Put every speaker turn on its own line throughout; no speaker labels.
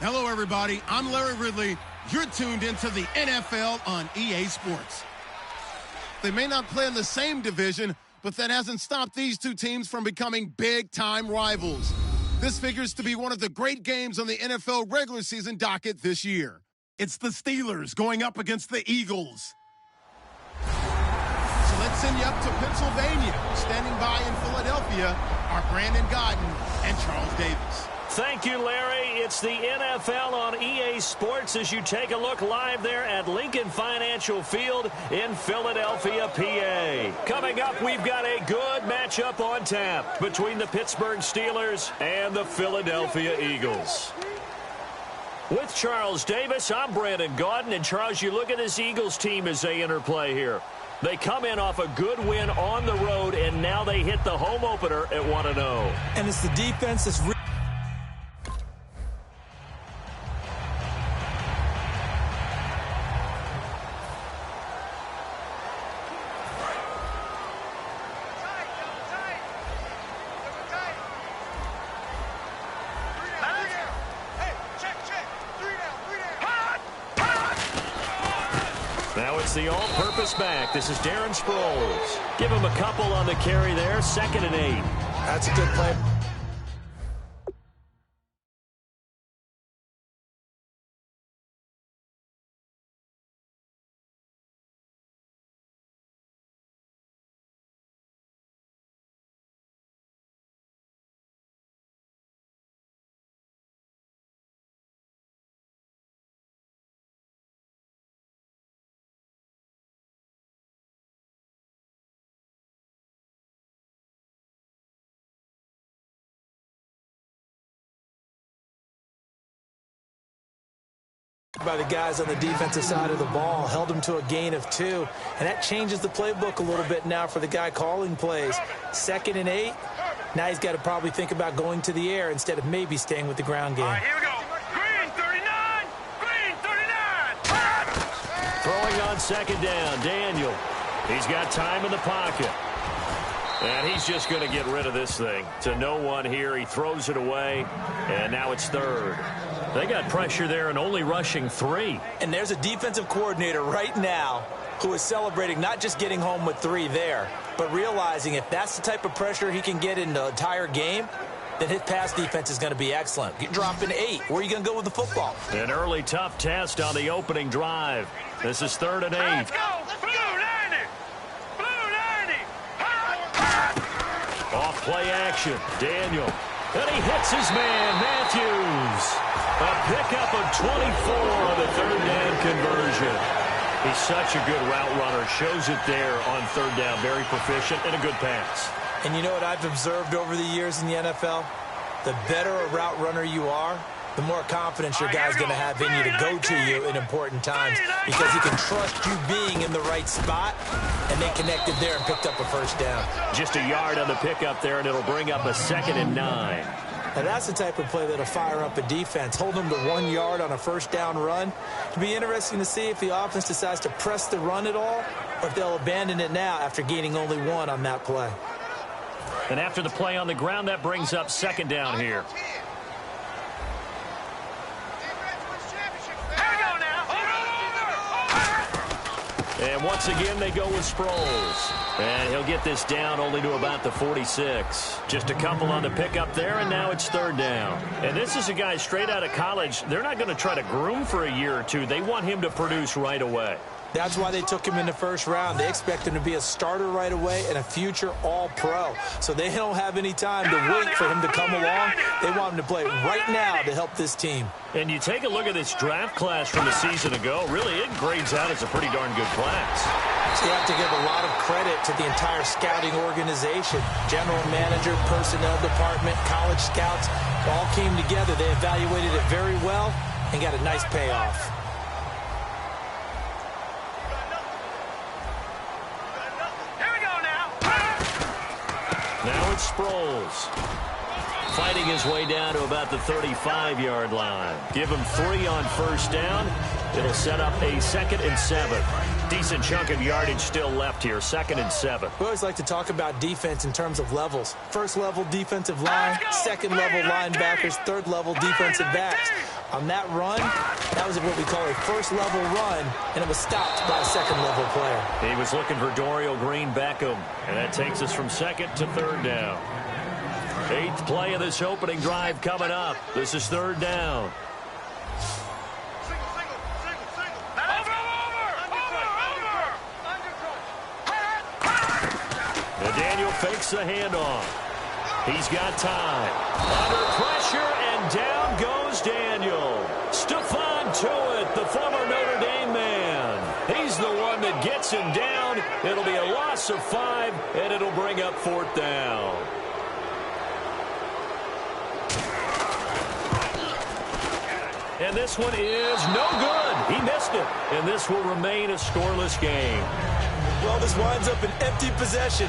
Hello, everybody. I'm Larry Ridley. You're tuned into the NFL on EA Sports. They may not play in the same division, but that hasn't stopped these two teams from becoming big-time rivals. This figures to be one of the great games on the NFL regular season docket this year. It's the Steelers going up against the Eagles. So let's send you up to Pennsylvania. Standing by in Philadelphia are Brandon Godden and Charles Davis.
Thank you, Larry. It's the NFL on EA Sports as you take a look live there at Lincoln Financial Field in Philadelphia, PA. Coming up, we've got a good matchup on tap between the Pittsburgh Steelers and the Philadelphia Eagles. With Charles Davis, I'm Brandon Gaudin. And, Charles, you look at this Eagles team as they interplay here. They come in off a good win on the road, and now they hit the home opener at 1-0.
And it's the defense that's
Now it's the all-purpose back. This is Darren Sproles. Give him a couple on the carry there. 2nd and 8.
That's a good play. By the guys on the defensive side of the ball, held him to a gain of 2, and that changes the playbook a little bit now for the guy calling plays. 2nd and 8, now he's got to probably think about going to the air instead of maybe staying with the ground game.
All right, here we go. Green 39, Green 39.
Throwing on 2nd down, Daniel. He's got time in the pocket. And he's just going to get rid of this thing. To no one here. He throws it away, and now it's 3rd. They got pressure there and only rushing 3.
And there's a defensive coordinator right now who is celebrating not just getting home with 3 there, but realizing if that's the type of pressure he can get in the entire game, then his pass defense is going to be excellent. You're dropping 8. Where are you going to go with the football?
An early tough test on the opening drive. This is 3rd and 8.
Let's go. Blue 90. Blue 90.
Off play action. Daniel. And he hits his man, Matthews. A pickup of 24 on the 3rd down conversion. He's such a good route runner. Shows it there on 3rd down. Very proficient and a good pass.
And you know what I've observed over the years in the NFL? The better a route runner you are, the more confidence your guy's going to have in you to go to you in important times because he can trust you being in the right spot, and they connected there and picked up a 1st down.
Just a yard on the pickup there, and it'll bring up a 2nd and 9.
Now that's the type of play that'll fire up a defense. Hold them to 1 yard on a 1st down run. It'll be interesting to see if the offense decides to press the run at all or if they'll abandon it now after gaining only 1 on that play.
And after the play on the ground, that brings up 2nd down here. And once again, they go with Sproles. And he'll get this down only to about the 46. Just a couple on the pickup there, and now it's 3rd down. And this is a guy straight out of college. They're not going to try to groom for a year or two. They want him to produce right away.
That's why they took him in the 1st round. They expect him to be a starter right away and a future all-pro. So they don't have any time to wait for him to come along. They want him to play right now to help this team.
And you take a look at this draft class from a season ago. Really, it grades out as a pretty darn good class.
So you have to give a lot of credit to the entire scouting organization. General manager, personnel department, college scouts all came together. They evaluated it very well and got a nice payoff.
Now it's Sproles. Fighting his way down to about the 35-yard line. Give him 3 on 1st down. It'll set up a 2nd and 7. decent chunk of yardage still left here. 2nd and 7.
We always like to talk about defense in terms of levels. First level defensive line, second level linebackers, third level defensive backs. On that run, that was what we call a first level run, and it was stopped by a second level player.
He was looking for Dorial Green-Beckham, and that takes us from 2nd to 3rd down. 8th play of this opening drive coming up. This is 3rd down. Daniel fakes the handoff. He's got time. Under pressure, and down goes Daniel. Stephon Tuitt, the former Notre Dame man. He's the one that gets him down. It'll be a loss of 5, and it'll bring up 4th down. And this one is no good. He missed it. And this will remain a scoreless game.
Well, this winds up an empty possession.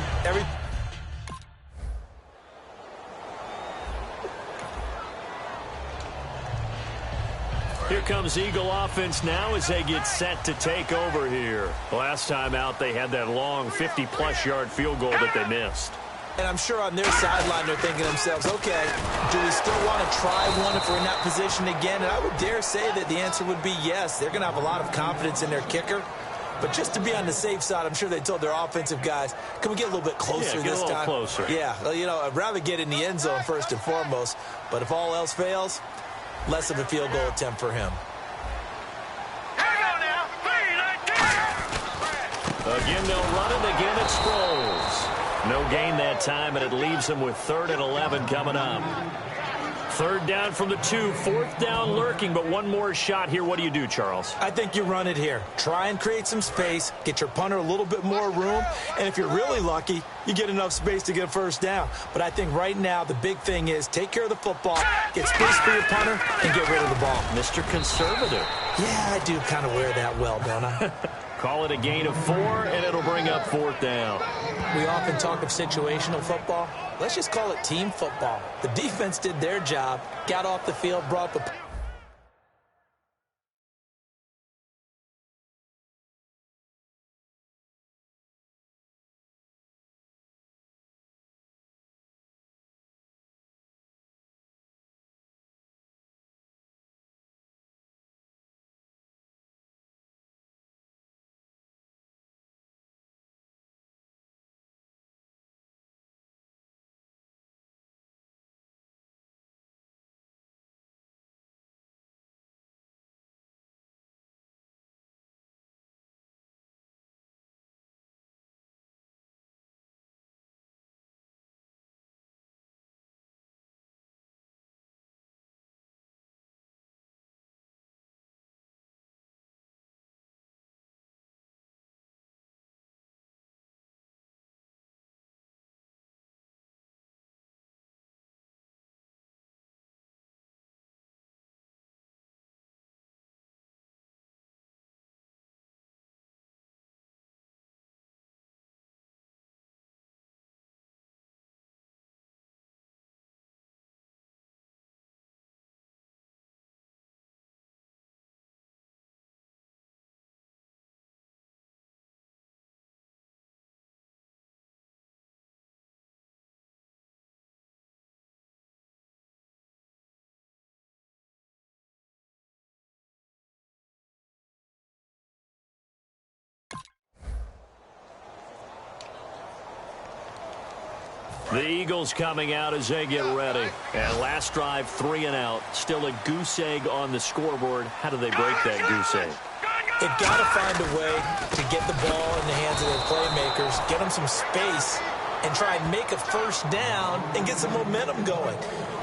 Here comes Eagle offense now as they get set to take over here. Last time out, they had that long 50-plus yard field goal that they missed.
And I'm sure on their sideline they're thinking to themselves, okay, do we still want to try one if we're in that position again? And I would dare say that the answer would be yes. They're going to have a lot of confidence in their kicker. But just to be on the safe side, I'm sure they told their offensive guys, can we get a little bit closer this time?
Closer.
Yeah, well, you know, I'd rather get in the end zone first and foremost. But if all else fails, less of a field goal attempt for him.
Again, they'll run it. Again, it Sproles. No gain that time, and it leaves them with 3rd and 11 coming up. 3rd down from the 2, 4th down lurking, but one more shot here. What do you do, Charles?
I think you run it here. Try and create some space, get your punter a little bit more room, and if you're really lucky, you get enough space to get a 1st down. But I think right now the big thing is take care of the football, get space for your punter, and get rid of the ball.
Mr. Conservative.
Yeah, I do kind of wear that well, don't I?
Call it a gain of 4, and it'll bring up 4th down.
We often talk of situational football. Let's just call it team football. The defense did their job, got off the field, brought the...
The Eagles coming out as they get ready. And last drive, 3 and out. Still a goose egg on the scoreboard. How do they break that goose egg?
They've got to find a way to get the ball in the hands of their playmakers, get them some space, and try and make a 1st down and get some momentum going.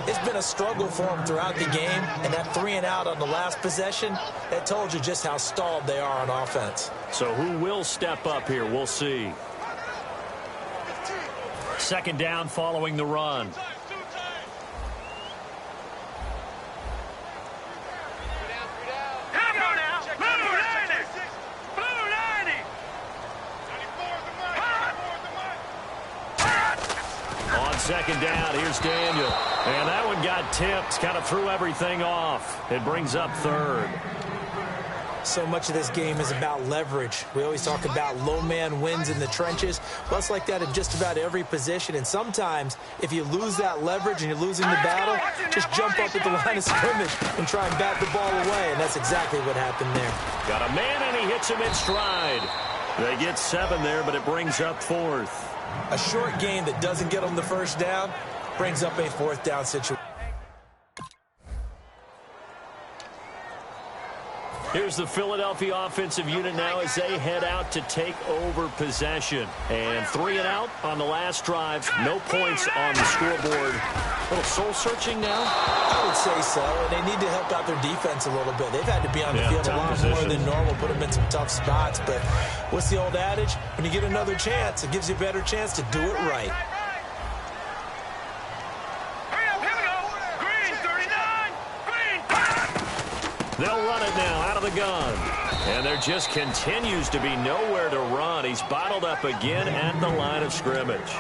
It's been a struggle for them throughout the game, and that 3 and out on the last possession, that told you just how stalled they are on offense.
So who will step up here? We'll see. 2nd down following the run. On 2nd down, here's Daniel. And that one got tipped, kind of threw everything off. It brings up 3rd.
So much of this game is about leverage. We always talk about low man wins in the trenches. Well, it's like that in just about every position. And sometimes, if you lose that leverage and you're losing the battle, just jump up at the line of scrimmage and try and bat the ball away. And that's exactly what happened there.
Got a man, and he hits him in stride. They get 7 there, but it brings up 4th.
A short game that doesn't get them the first down brings up a 4th down situation.
Here's the Philadelphia offensive unit now as they head out to take over possession. And 3 and out on the last drive. No points on the scoreboard. A little soul-searching now?
I would say so, and they need to help out their defense a little bit. They've had to be on the field a lot more than normal, put them in some tough spots. But what's the old adage? When you get another chance, it gives you a better chance to do it right.
They'll run it now out of the gun. And there just continues to be nowhere to run. He's bottled up again at the line of scrimmage.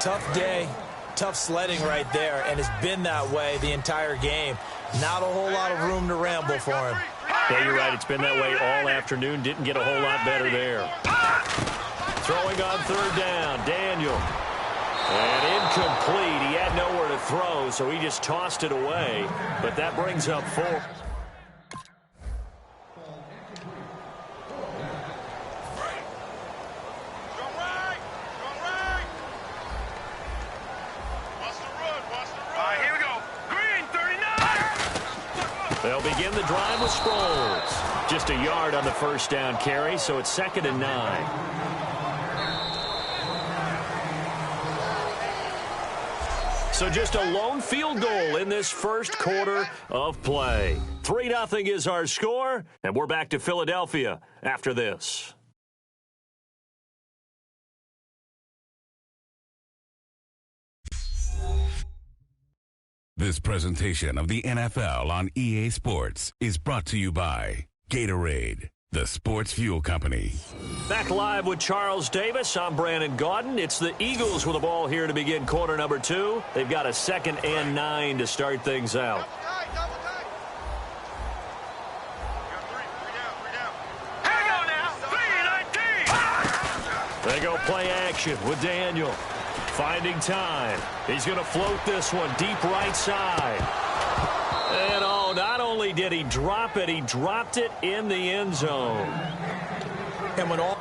Tough day, tough sledding right there, and it's been that way the entire game. Not a whole lot of room to ramble for him.
Yeah, you're right. It's been that way all afternoon. Didn't get a whole lot better there. Throwing on 3rd down, Daniel. And incomplete. He had nowhere to throw, so he just tossed it away. But that brings up 4. They'll begin the drive with Sproles. Just a yard on the first down carry, so it's 2nd and 9. So just a lone field goal in this first quarter of play. 3-0 is our score, and we're back to Philadelphia after this.
This presentation of the NFL on EA Sports is brought to you by Gatorade, the sports fuel company.
Back live with Charles Davis. I'm Brandon Gaudin. It's the Eagles with the ball here to begin quarter number 2. They've got a 2nd and 9 to start things out. They go play action with Daniel. Finding time. He's going to float this one deep right side. And oh, not only did he drop it, he dropped it in the end zone.
And when all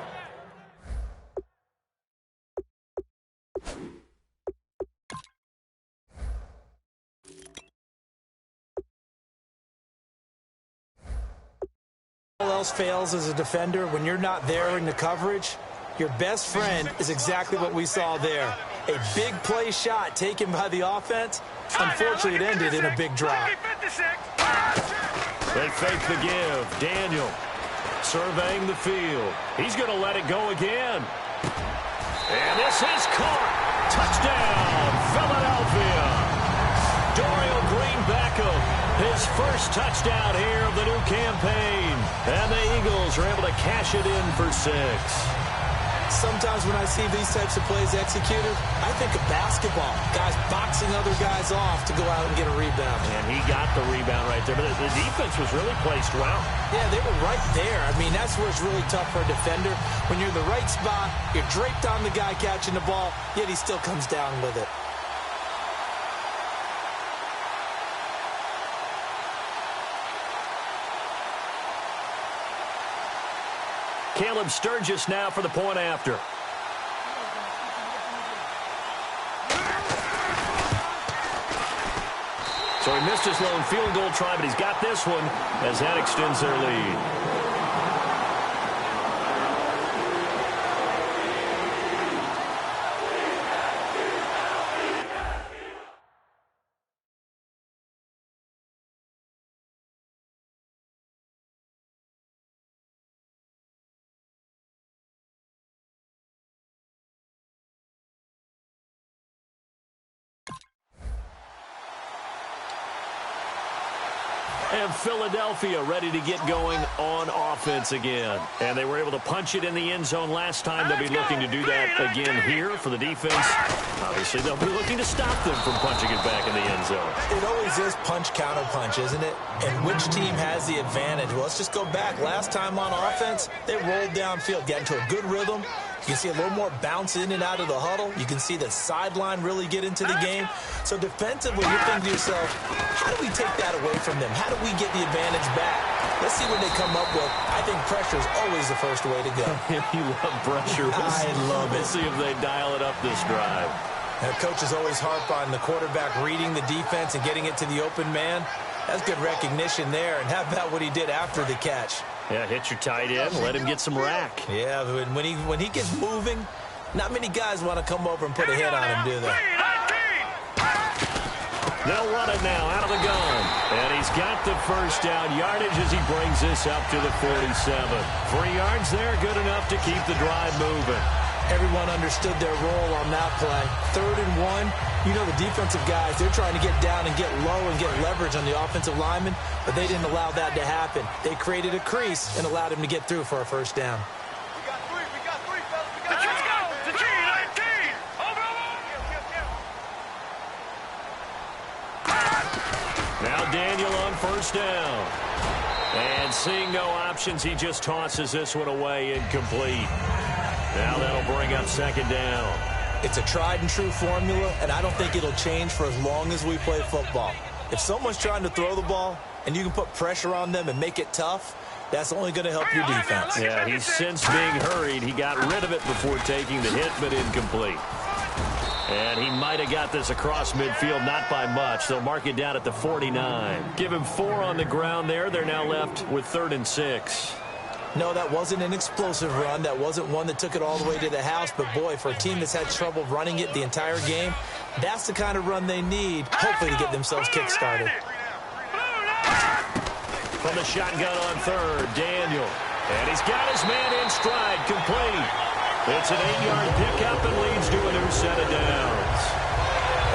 else fails as a defender, when you're not there in the coverage, your best friend is exactly what we saw there. A big play shot taken by the offense. Unfortunately, it ended in a big drop.
They fake the give. Daniel surveying the field. He's going to let it go again. And this is caught. Touchdown, Philadelphia. Dorial Green Beckham, his first touchdown here of the new campaign. And the Eagles are able to cash it in for 6.
Sometimes when I see these types of plays executed, I think of basketball. Guys boxing other guys off to go out and get a rebound.
And he got the rebound right there. But the defense was really placed well.
Yeah, they were right there. I mean, that's where it's really tough for a defender. When you're in the right spot, you're draped on the guy catching the ball, yet he still comes down with it.
Caleb Sturgis now for the point after. So he missed his lone field goal try, but he's got this one as that extends their lead. And Philadelphia ready to get going on offense again. And they were able to punch it in the end zone last time. They'll be looking to do that again here for the defense. Obviously, they'll be looking to stop them from punching it back in the end zone.
It always is punch-counter-punch, isn't it? And which team has the advantage? Well, let's just go back. Last time on offense, they rolled downfield, got into a good rhythm. You can see a little more bounce in and out of the huddle. You can see the sideline really get into the game. So defensively, you're thinking to yourself, how do we take that away from them? How do we get the advantage back? Let's see what they come up with. I think pressure is always the first way to go.
You love pressure.
I love it.
We'll see if they dial it up this drive.
Now, coaches always harp on the quarterback reading the defense and getting it to the open man. That's good recognition there. And how about what he did after the catch?
Yeah, hit your tight end, let him get some rack.
Yeah, when he gets moving, not many guys want to come over and put a hit on him, do they?
They'll run it now out of the gun. And he's got the first down yardage as he brings this up to the 47. 3 yards there, good enough to keep the drive moving.
Everyone understood their role on that play. 3rd and 1. You know the defensive guys, they're trying to get down and get low and get leverage on the offensive lineman, but they didn't allow that to happen. They created a crease and allowed him to get through for a first down.
We got three, fellas. Let's go. The G19.
Now Daniel on first down. And seeing no options, he just tosses this one away, incomplete. Now that'll bring up 2nd down.
It's a tried-and-true formula, and I don't think it'll change for as long as we play football. If someone's trying to throw the ball and you can put pressure on them and make it tough, that's only going to help your defense.
Yeah, he's since being hurried. He got rid of it before taking the hit, but incomplete. And he might have got this across midfield, not by much. They'll mark it down at the 49. Give him 4 on the ground there. They're now left with 3rd and 6.
No, that wasn't an explosive run. That wasn't one that took it all the way to the house. But, boy, for a team that's had trouble running it the entire game, that's the kind of run they need, hopefully, to get themselves kick-started.
From the shotgun on 3rd, Daniel. And he's got his man in stride, complete. It's an 8-yard pickup and leads to a new set of downs.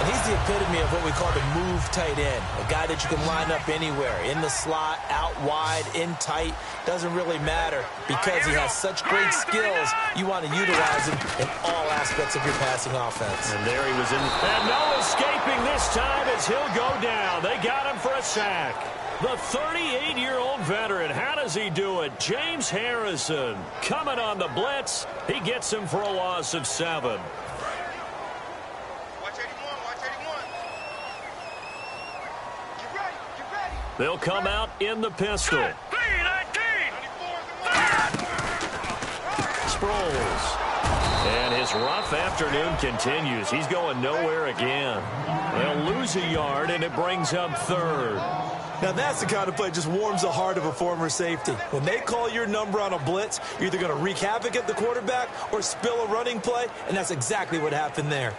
And he's the epitome of what we call the move tight end, a guy that you can line up anywhere, in the slot, out wide, in tight, doesn't really matter because he has such great skills. You want to utilize him in all aspects of your passing offense.
And there he was in. And no escaping this time as he'll go down. They got him for a sack. The 38-year-old veteran, how does he do it? James Harrison coming on the blitz. He gets him for a loss of 7. They'll come out in the pistol. Sproles. And his rough afternoon continues. He's going nowhere again. They'll lose a yard, and it brings up 3rd.
Now, that's the kind of play that just warms the heart of a former safety. When they call your number on a blitz, you're either going to wreak havoc at the quarterback or spill a running play, and that's exactly what happened there.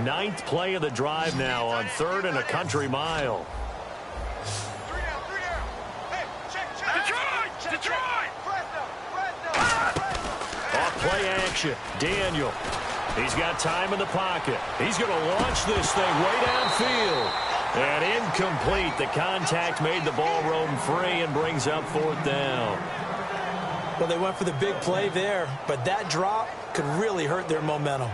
Ninth play of the drive now on 3rd and a country mile. Off play action. Daniel. He's got time in the pocket. He's going to launch this thing way downfield. And incomplete. The contact made the ball roam free and brings up 4th down.
Well, they went for the big play there, but that drop could really hurt their momentum.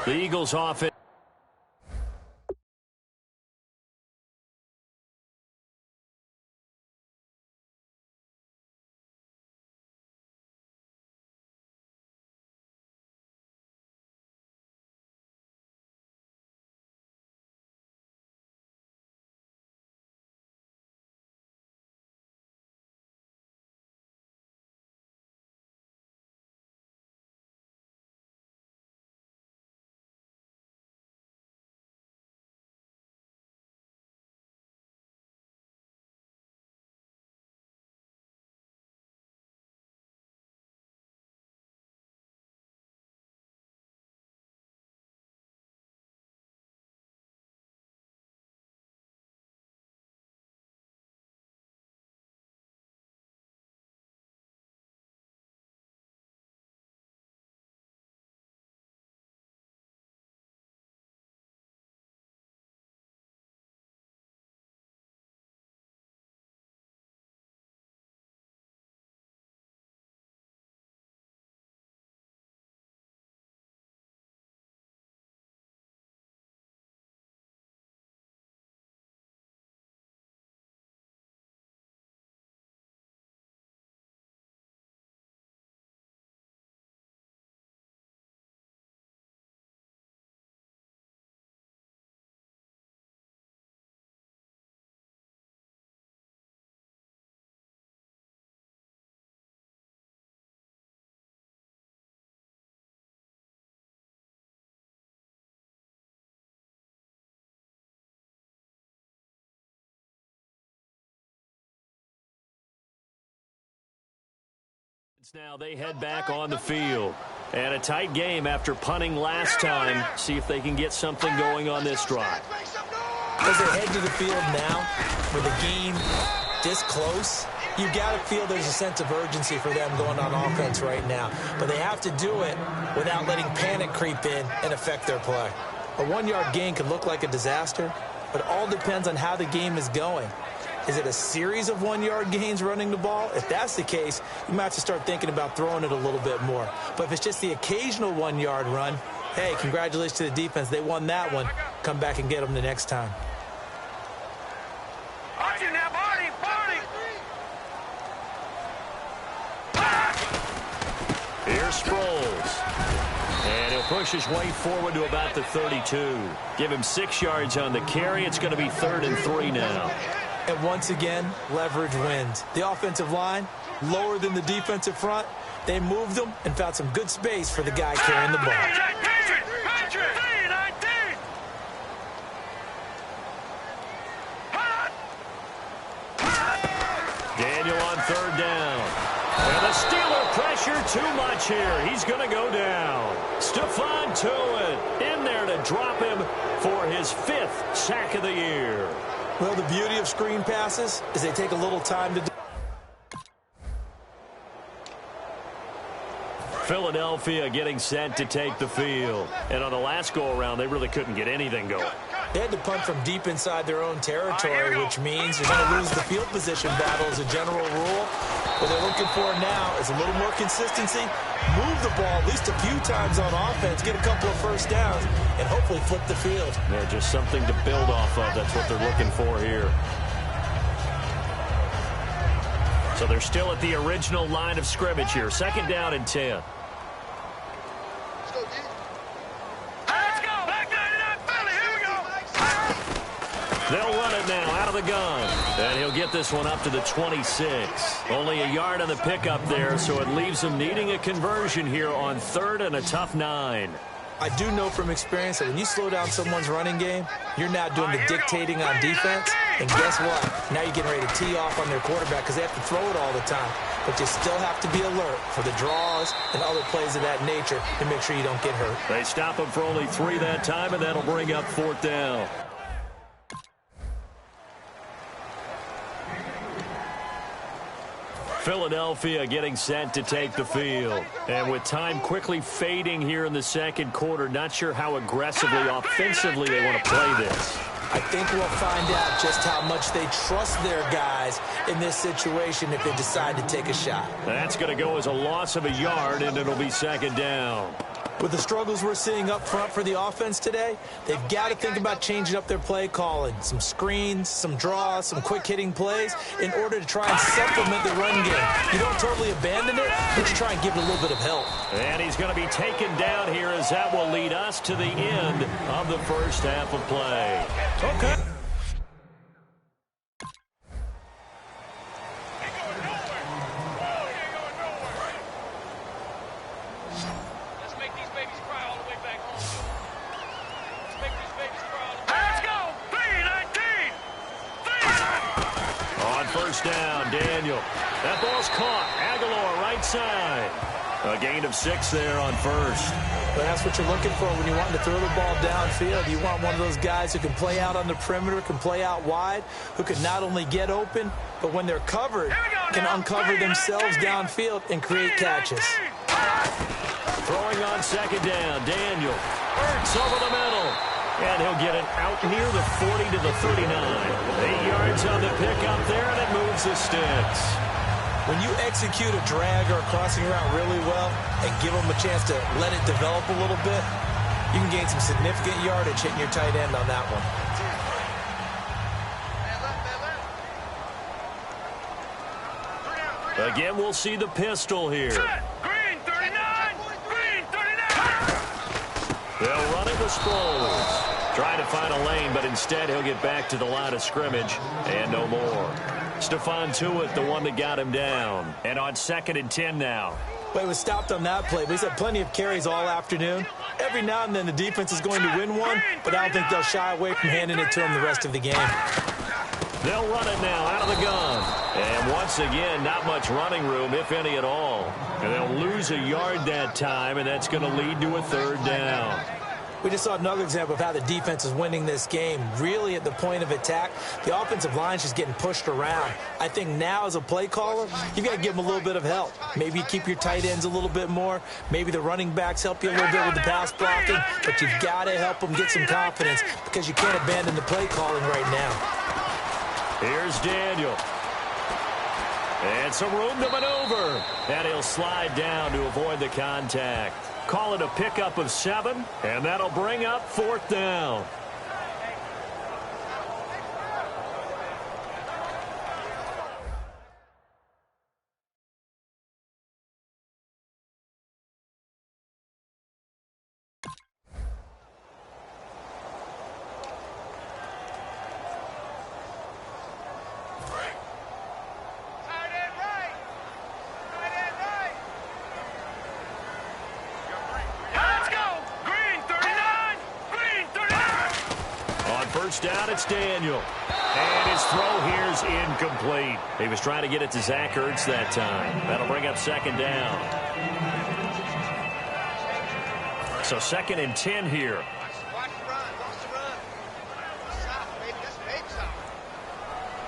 The Eagles offense. Now they head back on the field. And a tight game after punting last time. See if they can get something going on this drive.
As they head to the field now, with the game this close, you've got to feel there's a sense of urgency for them going on offense right now. But they have to do it without letting panic creep in and affect their play. A 1-yard gain can look like a disaster, but it all depends on how the game is going. Is it a series of 1-yard gains running the ball? If that's the case, you might have to start thinking about throwing it a little bit more. But if it's just the occasional 1-yard run, hey, congratulations to the defense. They won that one. Come back and get them the next time.
Here's Sproles. And he'll push his way forward to about the 32. Give him 6 yards on the carry. It's going to be 3rd and 3 now.
And once again, leverage wins. The offensive line, lower than the defensive front. They moved them and found some good space for the guy carrying the ball.
Daniel on 3rd down. And the Steeler pressure too much here. He's going to go down. Stephon Tuitt in there to drop him for his 5th sack of the year.
Well, the beauty of screen passes is they take a little time to do.
Philadelphia getting set to take the field. And on the last go-around, they really couldn't get anything going.
They had to punt from deep inside their own territory, which means you're going to lose the field position battle as a general rule. What they're looking for now is a little more consistency, move the ball at least a few times on offense, get a couple of first downs, and hopefully flip the field.
Yeah, just something to build off of. That's what they're looking for here. So they're still at the original line of scrimmage here. 2nd down and 10. They'll run it now out of the gun. And he'll get this one up to the 26. Only a yard on the pickup there, so it leaves him needing a conversion here on 3rd and a tough 9.
I do know from experience that when you slow down someone's running game, you're now doing the dictating on defense. And guess what? Now you're getting ready to tee off on their quarterback because they have to throw it all the time. But you still have to be alert for the draws and other plays of that nature to make sure you don't get hurt.
They stop him for only 3 that time, and that'll bring up 4th down. Philadelphia getting set to take the field. And with time quickly fading here in the 2nd quarter, not sure how aggressively, offensively they want to play this.
I think we'll find out just how much they trust their guys in this situation if they decide to take a shot.
That's going to go as a loss of a yard, and it'll be 2nd down.
With the struggles we're seeing up front for the offense today, they've got to think about changing up their play calling. Some screens, some draws, some quick-hitting plays in order to try and supplement the run game. You don't totally abandon it, but you try and give it a little bit of help.
And he's going to be taken down here as that will lead us to the end of the first half of play. Okay. Down, Daniel. That ball's caught. Aguilar right side. A gain of 6 there on 1st.
But that's what you're looking for when you want to throw the ball downfield. You want one of those guys who can play out on the perimeter, can play out wide, who can not only get open, but when they're covered, can uncover themselves downfield and create catches.
Throwing on 2nd down, Daniel. Ertz over the middle. And he'll get it out near the 40 to the 39. 8 yards on the pickup there, and it moves the sticks.
When you execute a drag or a crossing route really well and give them a chance to let it develop a little bit, you can gain some significant yardage hitting your tight end on that one.
Again, we'll see the pistol here.
Green 39! Green 39!
They'll run it with Sproles. Trying to find a lane, but instead he'll get back to the line of scrimmage and no more. Stephon Tuitt, the one that got him down. And on 2nd and 10 now.
But he was stopped on that play. But he's had plenty of carries all afternoon. Every now and then the defense is going to win one, but I don't think they'll shy away from handing it to him the rest of the game.
They'll run it now out of the gun. And once again, not much running room, if any at all. And they'll lose a yard that time, and that's going to lead to a third down.
We just saw another example of how the defense is winning this game. Really at the point of attack, the offensive line is just getting pushed around. I think now as a play caller, you've got to give them a little bit of help. Maybe you keep your tight ends a little bit more. Maybe the running backs help you a little bit with the pass blocking. But you've got to help them get some confidence because you can't abandon the play calling right now.
Here's Daniel. And some room to maneuver. And he'll slide down to avoid the contact. Call it a pickup of 7, and that'll bring up 4th down. First down, it's Daniel. And his throw here's incomplete. He was trying to get it to Zach Ertz that time. That'll bring up 2nd down. So 2nd and 10 here.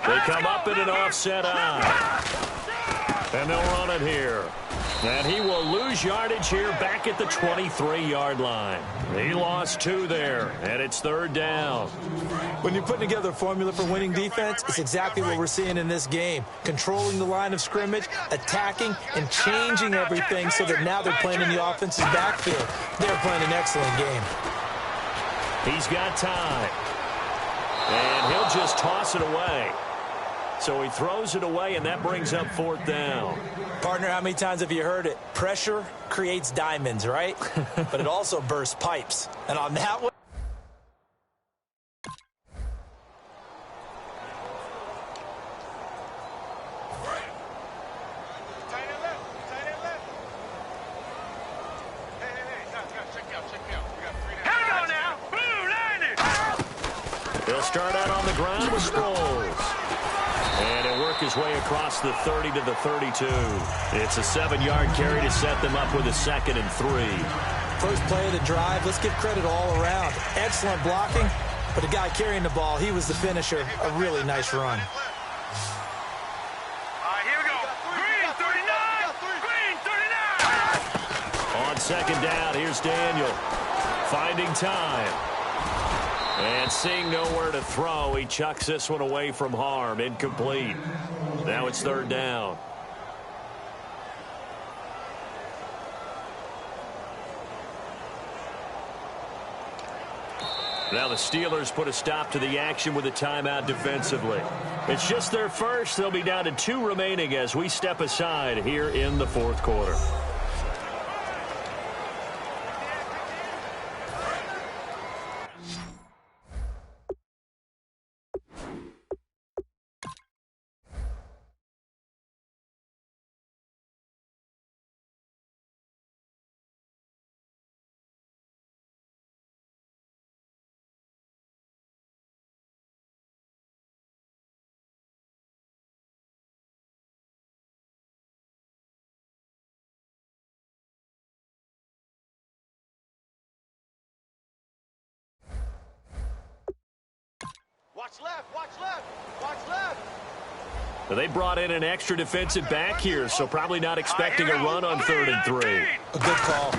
They come up in an offset eye. And they'll run it here. And he will lose yardage here back at the 23-yard line. He lost 2 there, and it's 3rd down.
When you're putting together a formula for winning defense, it's exactly what we're seeing in this game. Controlling the line of scrimmage, attacking, and changing everything so that now they're playing in the offense's backfield. They're playing an excellent game.
He's got time. And he'll just toss it away. So he throws it away, and that brings up 4th down.
Partner, how many times have you heard it? Pressure creates diamonds, right? But it also bursts pipes. And on that one,
They'll start out on the ground with Sproles. And he'll work his way across the 30 to the 32. It's a 7-yard carry to set them up with a 2nd and 3.
First play of the drive, let's give credit all around. Excellent blocking, but the guy carrying the ball, he was the finisher. A really nice run.
All right, here we go. Green 39! Green 39!
On 2nd down, here's Daniel. Finding time. And seeing nowhere to throw, he chucks this one away from harm. Incomplete. Now it's 3rd down. Now the Steelers put a stop to the action with a timeout defensively. It's just their first. They'll be down to 2 remaining as we step aside here in the 4th quarter.
Watch left, watch left, watch left.
They brought in an extra defensive back here, so probably not expecting a run on 3rd and 3.
A good call.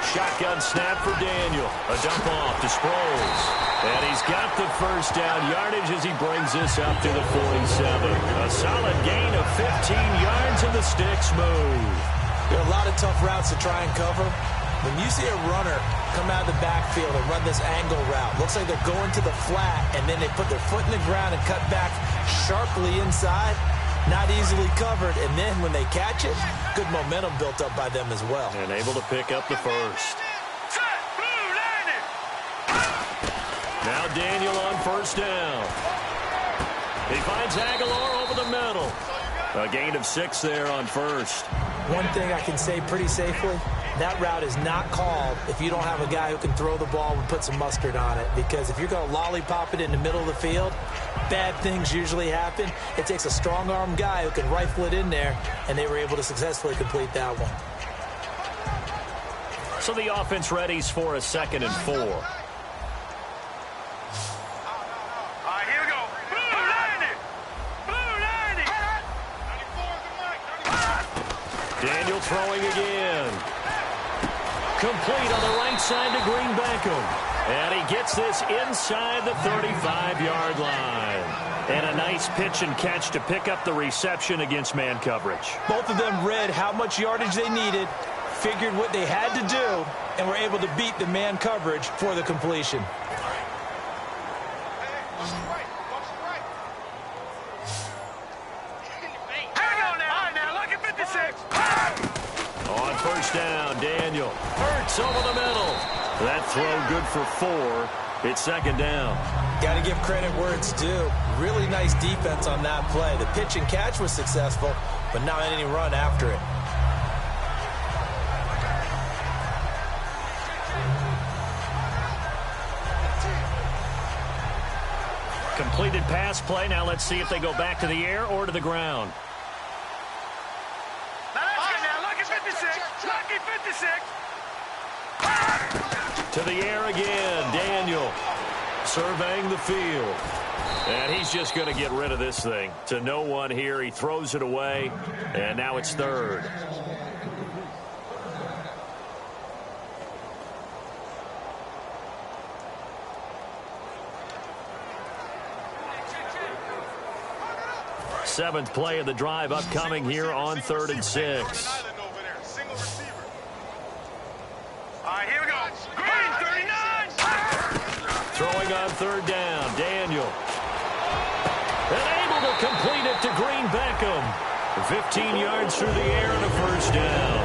Shotgun snap for Daniel. A dump off to Sproles. And he's got the first down yardage as he brings this up to the 47. A solid gain of 15 yards and the sticks move.
There are a lot of tough routes to try and cover. When you see a runner come out of the backfield and run this angle route, looks like they're going to the flat, and then they put their foot in the ground and cut back sharply inside, not easily covered, and then when they catch it, good momentum built up by them as well.
And able to pick up the first. Now Daniel on 1st down. He finds Aguilar over the middle. A gain of 6 there on 1st.
One thing I can say pretty safely, That route is not called if you don't have a guy who can throw the ball and put some mustard on it. Because if you're going to lollipop it in the middle of the field, bad things usually happen. It takes a strong-arm guy who can rifle it in there, and they were able to successfully complete that one.
So the offense readies for a 2nd and 4.
All right, here we go. Blue 90. Blue 90.
Daniel throwing again. Complete on the right side to Greenbackum. And he gets this inside the 35-yard line. And a nice pitch and catch to pick up the reception against man coverage.
Both of them read how much yardage they needed, figured what they had to do, and were able to beat the man coverage for the completion.
On first down, Daniel. Hurts over the middle. That throw good for 4. It's 2nd down.
Got to give credit where it's due. Really nice defense on that play. The pitch and catch was successful, but not any run after it.
Completed pass play. Now let's see if they go back to the air or to the ground. To the air again, Daniel surveying the field. And he's just going to get rid of this thing. To no one here, he throws it away, and now it's 3rd. Seventh play of the drive upcoming here on 3rd and 6.
Here we go. Green 39.
Throwing on 3rd down, Daniel. And able to complete it to Greenbackum. 15 yards through the air and a first down.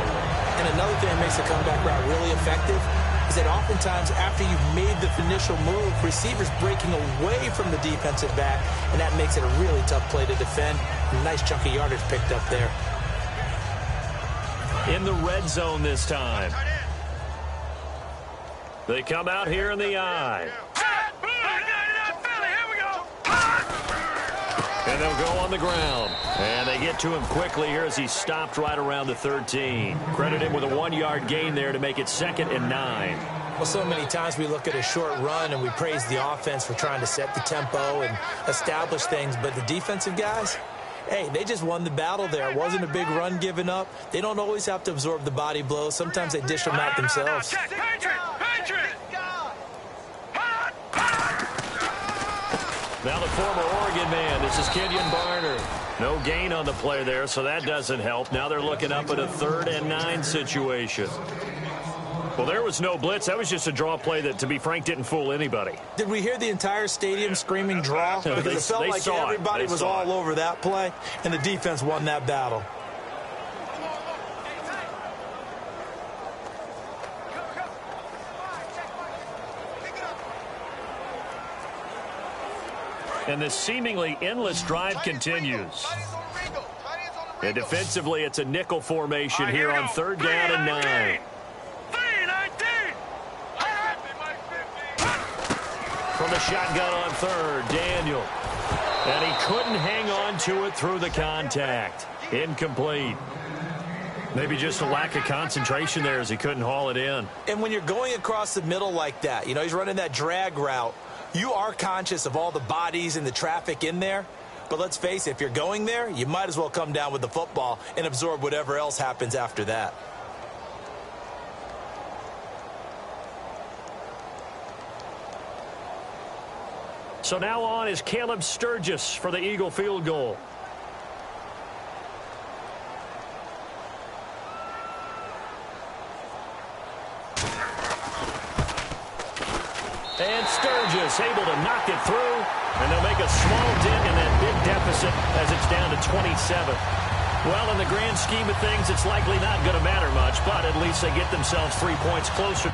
And another thing that makes the comeback route really effective is that oftentimes after you've made the initial move, receivers breaking away from the defensive back, and that makes it a really tough play to defend. A nice chunk of yardage picked up there.
In the red zone this time. They come out here in the eye. And they'll go on the ground. And they get to him quickly here as he stopped right around the 13. Credit him with a 1-yard gain there to make it 2nd and 9.
Well, so many times we look at a short run and we praise the offense for trying to set the tempo and establish things. But the defensive guys, hey, they just won the battle there. It wasn't a big run given up. They don't always have to absorb the body blows. Sometimes they dish them out themselves.
Now the former Oregon man, this is Kenyon Barner. No gain on the play there, so that doesn't help. Now they're looking up at a 3rd and 9 situation. Well, there was no blitz. That was just a draw play that, to be frank, didn't fool anybody.
Did we hear the entire stadium screaming draw? Because it felt like everybody was all over that play, and the defense won that battle.
And this seemingly endless drive continues. And defensively, it's a nickel formation here on 3rd down and 9. From the shotgun on 3rd, Daniel. And he couldn't hang on to it through the contact. Incomplete. Maybe just a lack of concentration there as he couldn't haul it in.
And when you're going across the middle like that, you know, he's running that drag route, you are conscious of all the bodies and the traffic in there. But let's face it, if you're going there, you might as well come down with the football and absorb whatever else happens after that.
So now on is Caleb Sturgis for the Eagle field goal. And Sturgis able to knock it through, and they'll make a small dent in that big deficit as it's down to 27. Well, in the grand scheme of things, it's likely not going to matter much, but at least they get themselves 3 points closer.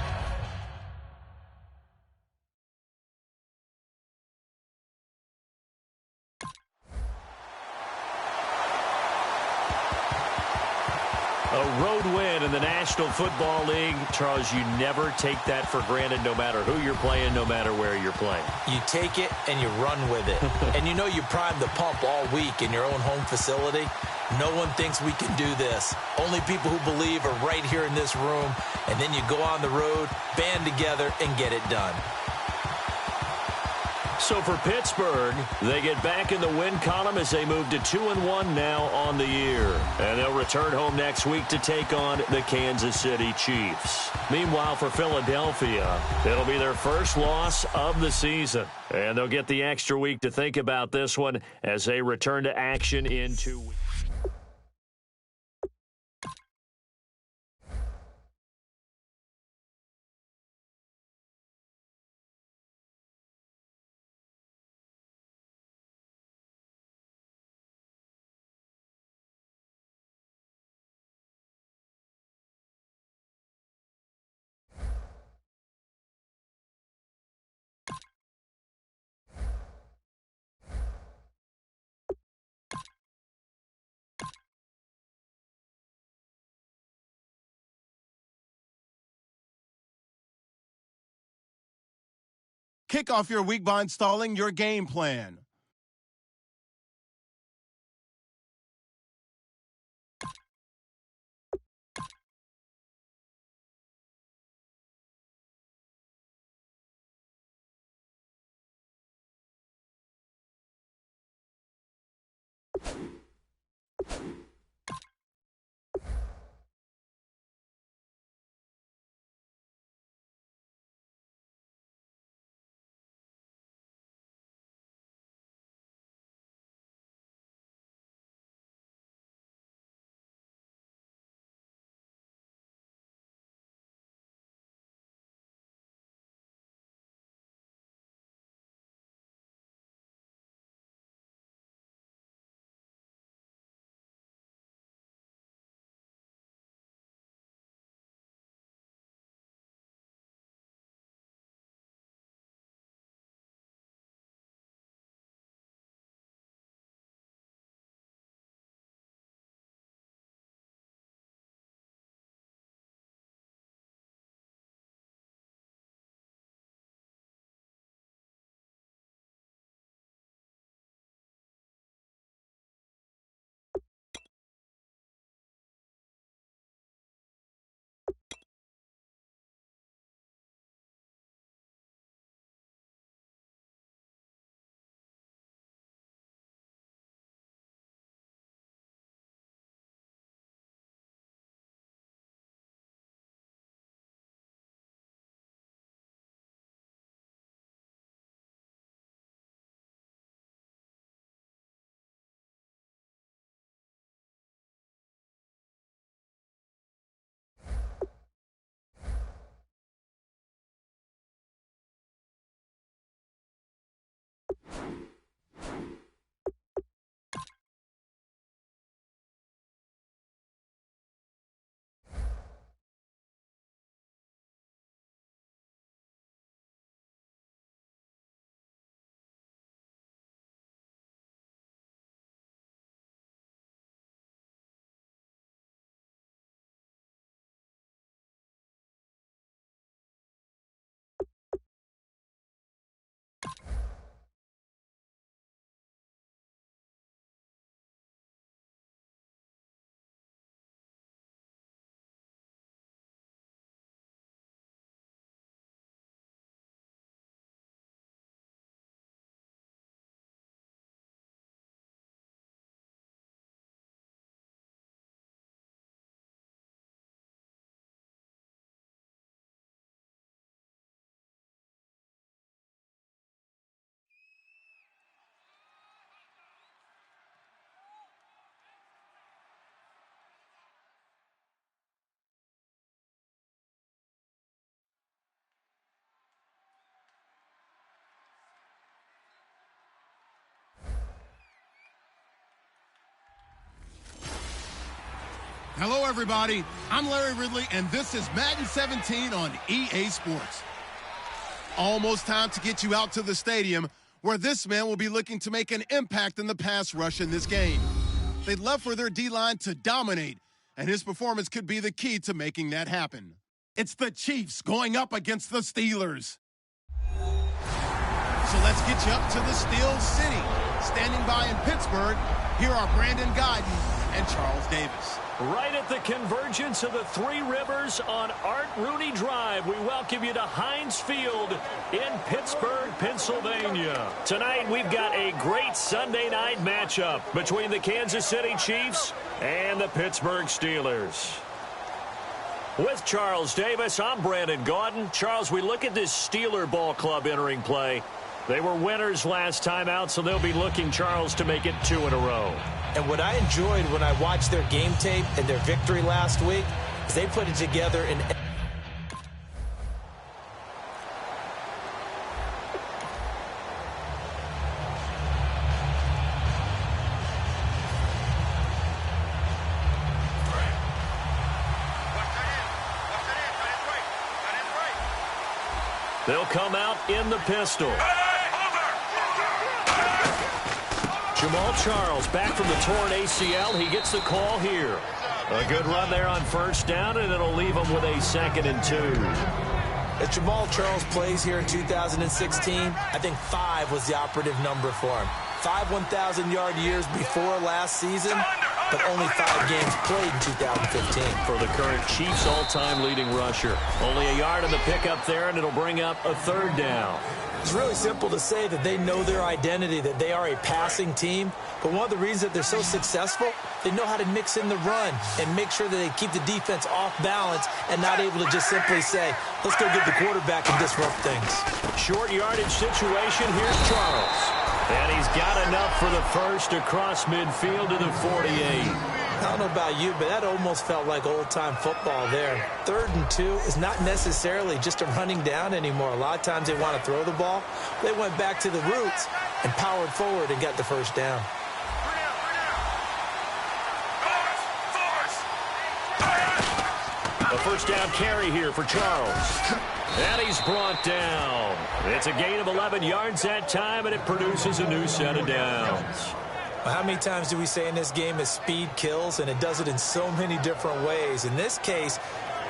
A road win in the National Football League. Charles, you never take that for granted no matter who you're playing, no matter where you're playing.
You take it and you run with it. And you know you primed the pump all week in your own home facility. No one thinks we can do this. Only people who believe are right here in this room. And then you go on the road, band together, and get it done.
So for Pittsburgh, they get back in the win column as they move to 2-1 now on the year. And they'll return home next week to take on the Kansas City Chiefs. Meanwhile, for Philadelphia, it'll be their first loss of the season. And they'll get the extra week to think about this one as they return to action in 2 weeks.
Kick off your week by installing your game plan. Hello, everybody. I'm Larry Ridley, and this is Madden 17 on EA Sports. Almost time to get you out to the stadium, where this man will be looking to make an impact in the pass rush in this game. They'd love for their D-line to dominate, and his performance could be the key to making that happen. It's the Chiefs going up against the Steelers. So let's get you up to the Steel City. Standing by in Pittsburgh, here are Brandon Guyton and Charles Davis.
Right at the convergence of the Three Rivers on Art Rooney Drive, we welcome you to Heinz Field in Pittsburgh, Pennsylvania. Tonight, we've got a great Sunday night matchup between the Kansas City Chiefs and the Pittsburgh Steelers. With Charles Davis, I'm Brandon Guyton. Charles, we look at this Steeler ball club entering play. They were winners last time out, so they'll be looking, Charles, to make it 2 in a row.
And what I enjoyed when I watched their game tape and their victory last week is they put it together in...
They'll come out in the pistol. Jamal Charles back from the torn ACL. He gets the call here. A good run there on first down, and it'll leave him with a 2nd and 2.
As Jamal Charles plays here in 2016, I think 5 was the operative number for him. 5 1,000-yard years before last season, but only 5 games played in 2015.
For the current Chiefs all-time leading rusher. Only a yard on the pickup there, and it'll bring up a 3rd down.
It's really simple to say that they know their identity, that they are a passing team. But one of the reasons that they're so successful, they know how to mix in the run and make sure that they keep the defense off balance and not able to just simply say, let's go get the quarterback and disrupt things.
Short yardage situation. Here's Charles. And he's got enough for the first across midfield to the 48.
I don't know about you, but that almost felt like old-time football there. 3rd and 2 is not necessarily just a running down anymore. A lot of times they want to throw the ball. They went back to the roots and powered forward and got the first down.
A first down carry here for Charles. And he's brought down. It's a gain of 11 yards that time, and it produces a new set of downs.
Well, how many times do we say in this game is speed kills, and it does it in so many different ways. In this case,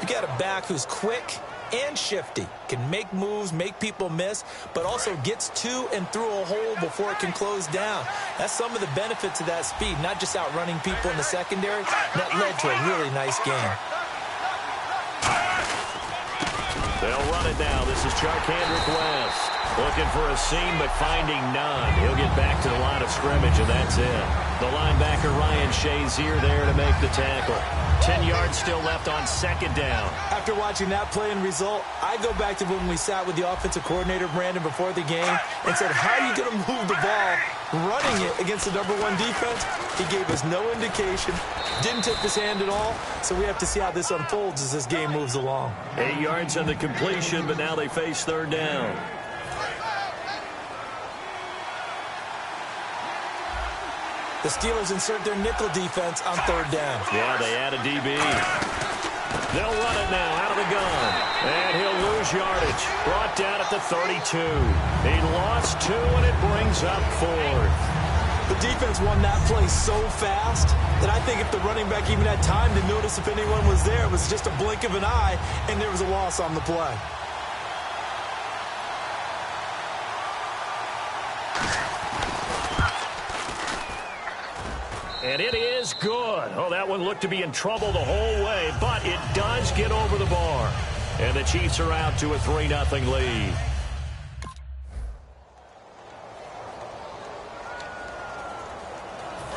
you got a back who's quick and shifty, can make moves, make people miss, but also gets to and through a hole before it can close down. That's some of the benefits of that speed, not just outrunning people in the secondary. That led to a really nice game.
They'll run it now. This is Charkandrick West. Looking for a seam, but finding none. He'll get back to the line of scrimmage, and that's it. The linebacker, Ryan Shazier, there to make the tackle. 10 yards still left on 2nd down.
After watching that play and result, I go back to when we sat with the offensive coordinator, Brandon, before the game and said, how are you going to move the ball running it against the #1 defense? He gave us no indication, didn't tip his hand at all, so we have to see how this unfolds as this game moves along.
8 yards on the completion, but now they face 3rd down.
The Steelers insert their nickel defense on 3rd down.
Yeah, they add a DB. They'll run it now out of the gun. And he'll lose yardage. Brought down at the 32. He lost 2, and it brings up 4th.
The defense won that play so fast that I think if the running back even had time to notice if anyone was there, it was just a blink of an eye, and there was a loss on the play.
And it is good. Oh, that one looked to be in trouble the whole way, but it does get over the bar. And the Chiefs are out to a 3-0 lead.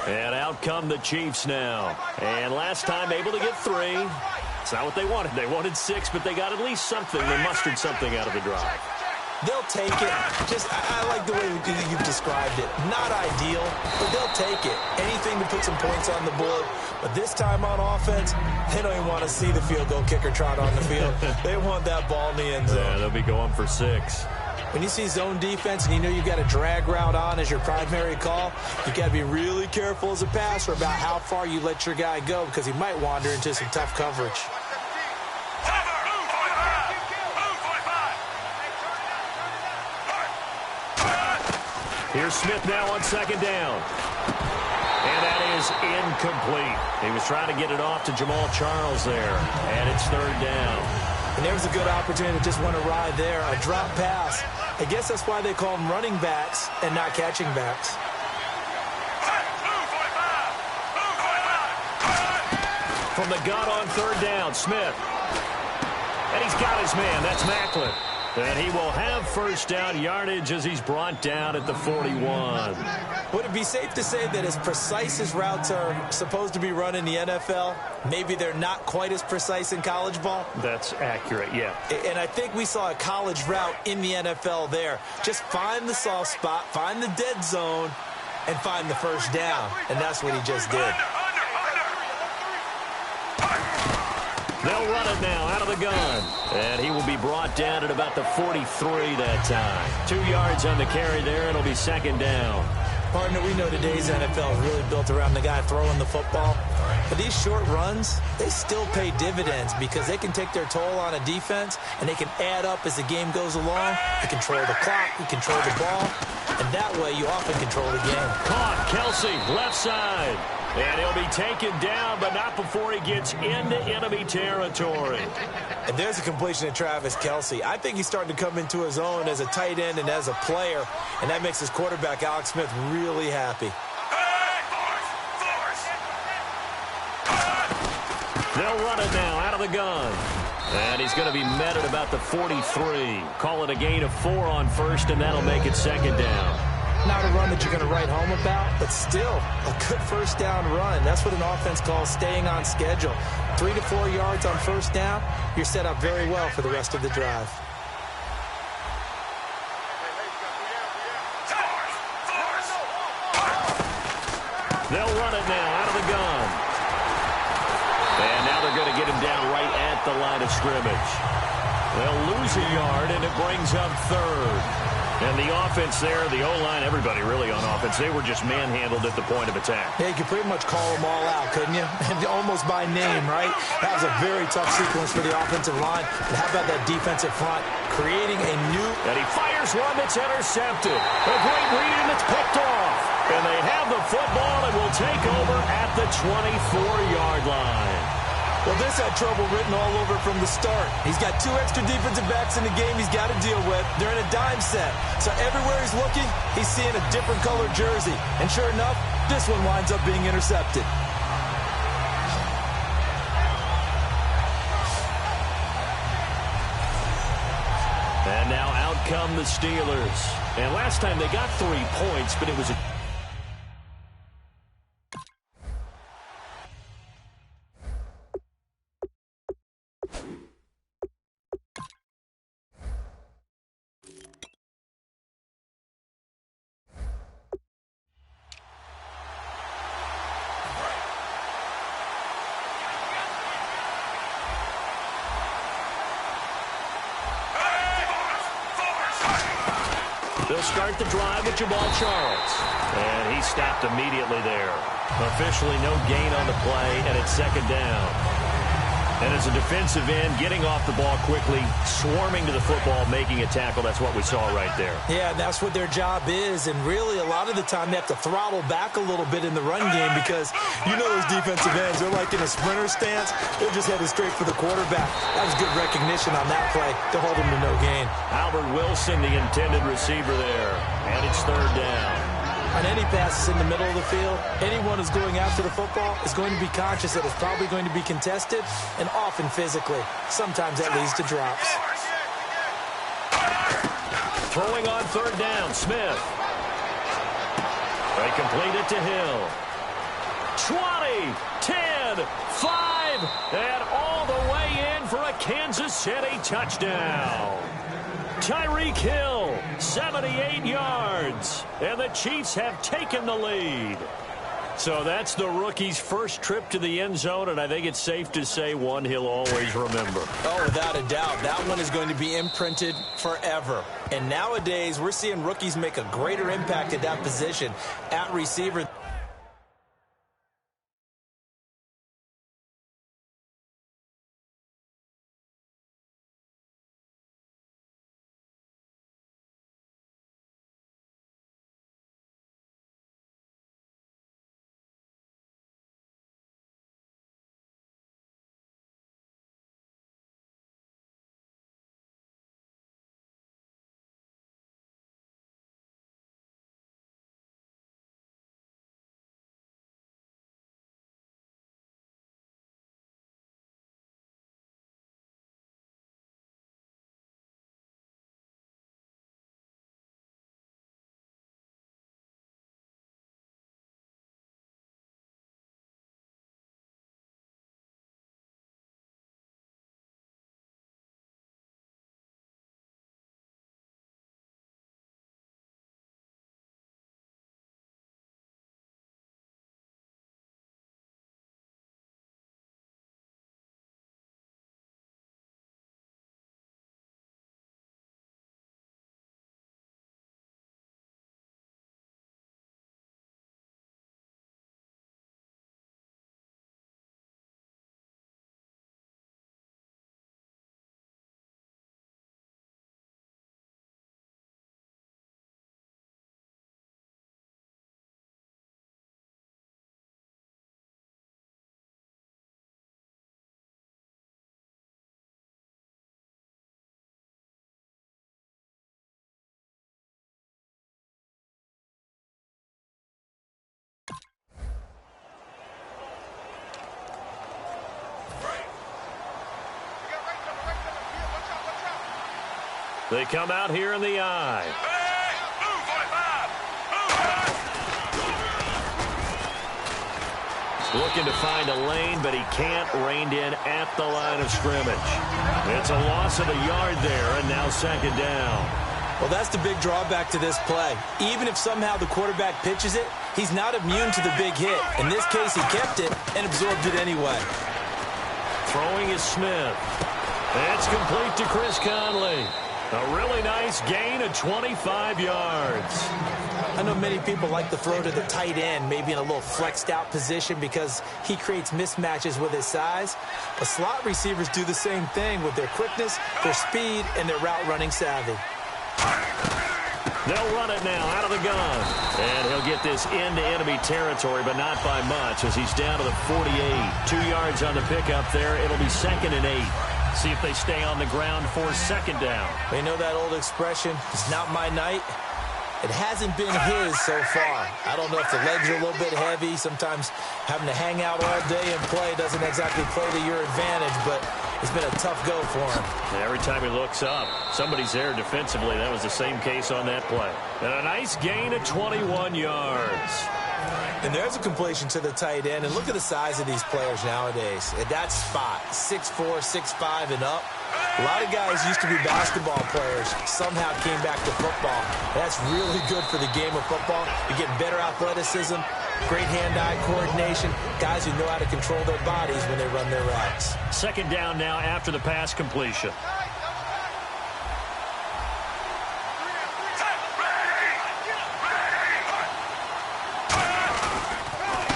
And out come the Chiefs now. And last time able to get 3. It's not what they wanted. They wanted 6, but they got at least something. They mustered something out of the drive.
They'll take it. I like the way you've described it. Not ideal, but they'll take it. Anything to put some points on the board. But this time on offense, they don't even want to see the field goal kicker trot on the field. They want that ball in the end zone.
Yeah, they'll be going for 6.
When you see zone defense and you know you've got a drag route on as your primary call, you got to be really careful as a passer about how far you let your guy go because he might wander into some tough coverage. Here's
Smith now on 2nd down. And that is incomplete. He was trying to get it off to Jamal Charles there, and it's third down.
And there was a good opportunity to just want to ride there. A drop pass. I guess that's why they call them running backs and not catching backs.
From the gun on third down, Smith. And he's got his man. That's Macklin. And he will have first down yardage as he's brought down at the 41.
Would it be safe to say that as precise as routes are supposed to be run in the NFL, maybe they're not quite as precise in college ball?
That's accurate, yeah.
And I think we saw a college route in the NFL there. Just find the soft spot, find the dead zone, and find the first down. And that's what he just did.
They'll run it now out of the gun. And he will be brought down at about the 43 that time. 2 yards on the carry there. It'll be second down.
Partner, we know today's NFL is really built around the guy throwing the football. But these short runs, they still pay dividends because they can take their toll on a defense, and they can add up as the game goes along. You control the clock, you control the ball, and that way you often control the game.
Caught, Kelsey, left side. And he'll be taken down, but not before he gets into enemy territory.
And there's a completion to Travis Kelsey. I think he's starting to come into his own as a tight end and as a player, and that makes his quarterback, Alex Smith, really happy.
They'll run it now out of the gun. And he's going to be met at about the 43. Call it a gain of 4 on first, and that'll make it second down.
Not a run that you're going to write home about, but still a good first down run. That's what an offense calls staying on schedule. 3 to 4 yards on first down, you're set up very well for the rest of the drive.
They'll run it now out of the gun. And now they're going to get him down right at the line of scrimmage. They'll lose a yard, and it brings up third. And the offense there, the O-line, everybody really on offense, they were just manhandled at the point of attack.
Yeah, you could pretty much call them all out, couldn't you? Almost by name, right? That was a very tough sequence for the offensive line. And how about that defensive front creating a new...
And he fires one that's intercepted. A great read, and it's picked off. And they have the football and will take over at the 24-yard line.
Well, this had trouble written all over from the start. He's got 2 extra defensive backs in the game he's got to deal with. They're in a dime set. So everywhere he's looking, he's seeing a different colored jersey. And sure enough, this one winds up being intercepted.
And now out come the Steelers. And last time they got 3 points, but it was a... They'll start the drive with Jamal Charles. And he stopped immediately there. Officially no gain on the play, and it's second down. And as a defensive end, getting off the ball quickly, swarming to the football, making a tackle, that's what we saw right there.
Yeah, that's what their job is. And really, a lot of the time, they have to throttle back a little bit in the run game because you know those defensive ends, they're like in a sprinter stance. They're just headed straight for the quarterback. That was good recognition on that play to hold him to no gain.
Albert Wilson, the intended receiver there. And it's third down.
On any passes in the middle of the field, anyone who's going after the football is going to be conscious that it's probably going to be contested and often physically. Sometimes that leads to drops.
Throwing on third down, Smith. They complete it to Hill. 20, 10, 5, and all the way in for a Kansas City touchdown. Tyreek Hill, 78 yards, and the Chiefs have taken the lead. So that's the rookie's first trip to the end zone, and I think it's safe to say one he'll always remember.
Oh, without a doubt. That one is going to be imprinted forever. And nowadays, we're seeing rookies make a greater impact at that position at receiver.
They come out here in the I. Looking to find a lane, but he can't. Reined in at the line of scrimmage. It's a loss of a yard there, and now second down.
Well, that's the big drawback to this play. Even if somehow the quarterback pitches it, he's not immune to the big hit. In this case, he kept it and absorbed it anyway.
Throwing is Smith. It's complete to Chris Conley. A really nice gain of 25 yards.
I know many people like to throw to the tight end, maybe in a little flexed out position because he creates mismatches with his size. But slot receivers do the same thing with their quickness, their speed, and their route running savvy.
They'll run it now out of the gun. And he'll get this into enemy territory, but not by much as he's down to the 48. 2 yards on the pickup there. It'll be 2nd and 8. See if they stay on the ground for second down.
They know that old expression, it's not my night. It hasn't been his so far. I don't know if the legs are a little bit heavy. Sometimes having to hang out all day and play doesn't exactly play to your advantage, but it's been a tough go for him.
And every time he looks up, somebody's there defensively. That was the same case on that play. And a nice gain of 21 yards.
And there's a completion to the tight end. And look at the size of these players nowadays. At that spot, 6'4", 6'5", and up. A lot of guys used to be basketball players, somehow came back to football. That's really good for the game of football. You're getting better athleticism, great hand-eye coordination, guys who know how to control their bodies when they run their routes.
Second down now after the pass completion.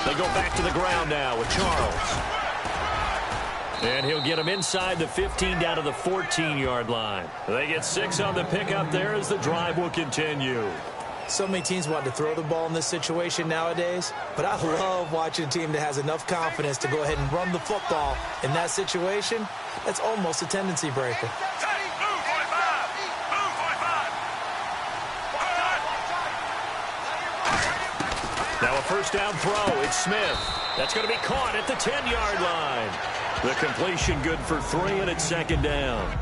They go back to the ground now with Charles. And he'll get him inside the 15 down to the 14-yard line. They get 6 on the pickup there as the drive will continue.
So many teams want to throw the ball in this situation nowadays, but I love watching a team that has enough confidence to go ahead and run the football. In that situation, that's almost a tendency breaker.
Now a first down throw. It's Smith. That's going to be caught at the 10-yard line. The completion good for 3, and it's second down.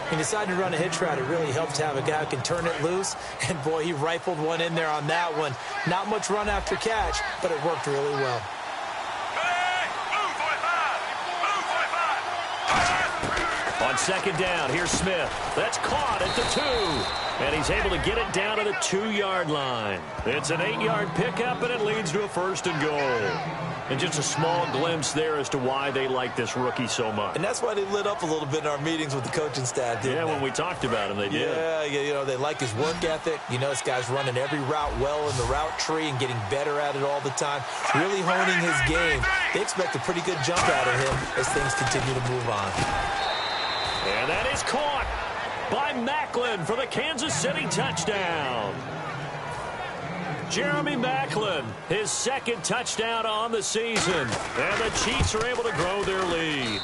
He decided to run a hitch route. It really helped to have a guy who can turn it loose. And, boy, he rifled one in there on that one. Not much run after catch, but it worked really well.
On second down, here's Smith. That's caught at the 2. And he's able to get it down to the 2-yard line. It's an 8-yard pickup, and it leads to a 1st and goal. And just a small glimpse there as to why they like this rookie so much.
And that's why they lit up a little bit in our meetings with the coaching staff, didn't they?
When we talked about him, they did.
Yeah, you know, they like his work ethic. You know, this guy's running every route well in the route tree and getting better at it all the time. Really honing his game. They expect a pretty good jump out of him as things continue to move on.
And that is caught by Macklin for the Kansas City touchdown. Jeremy Macklin, his 2nd touchdown on the season. And the Chiefs are able to grow their lead.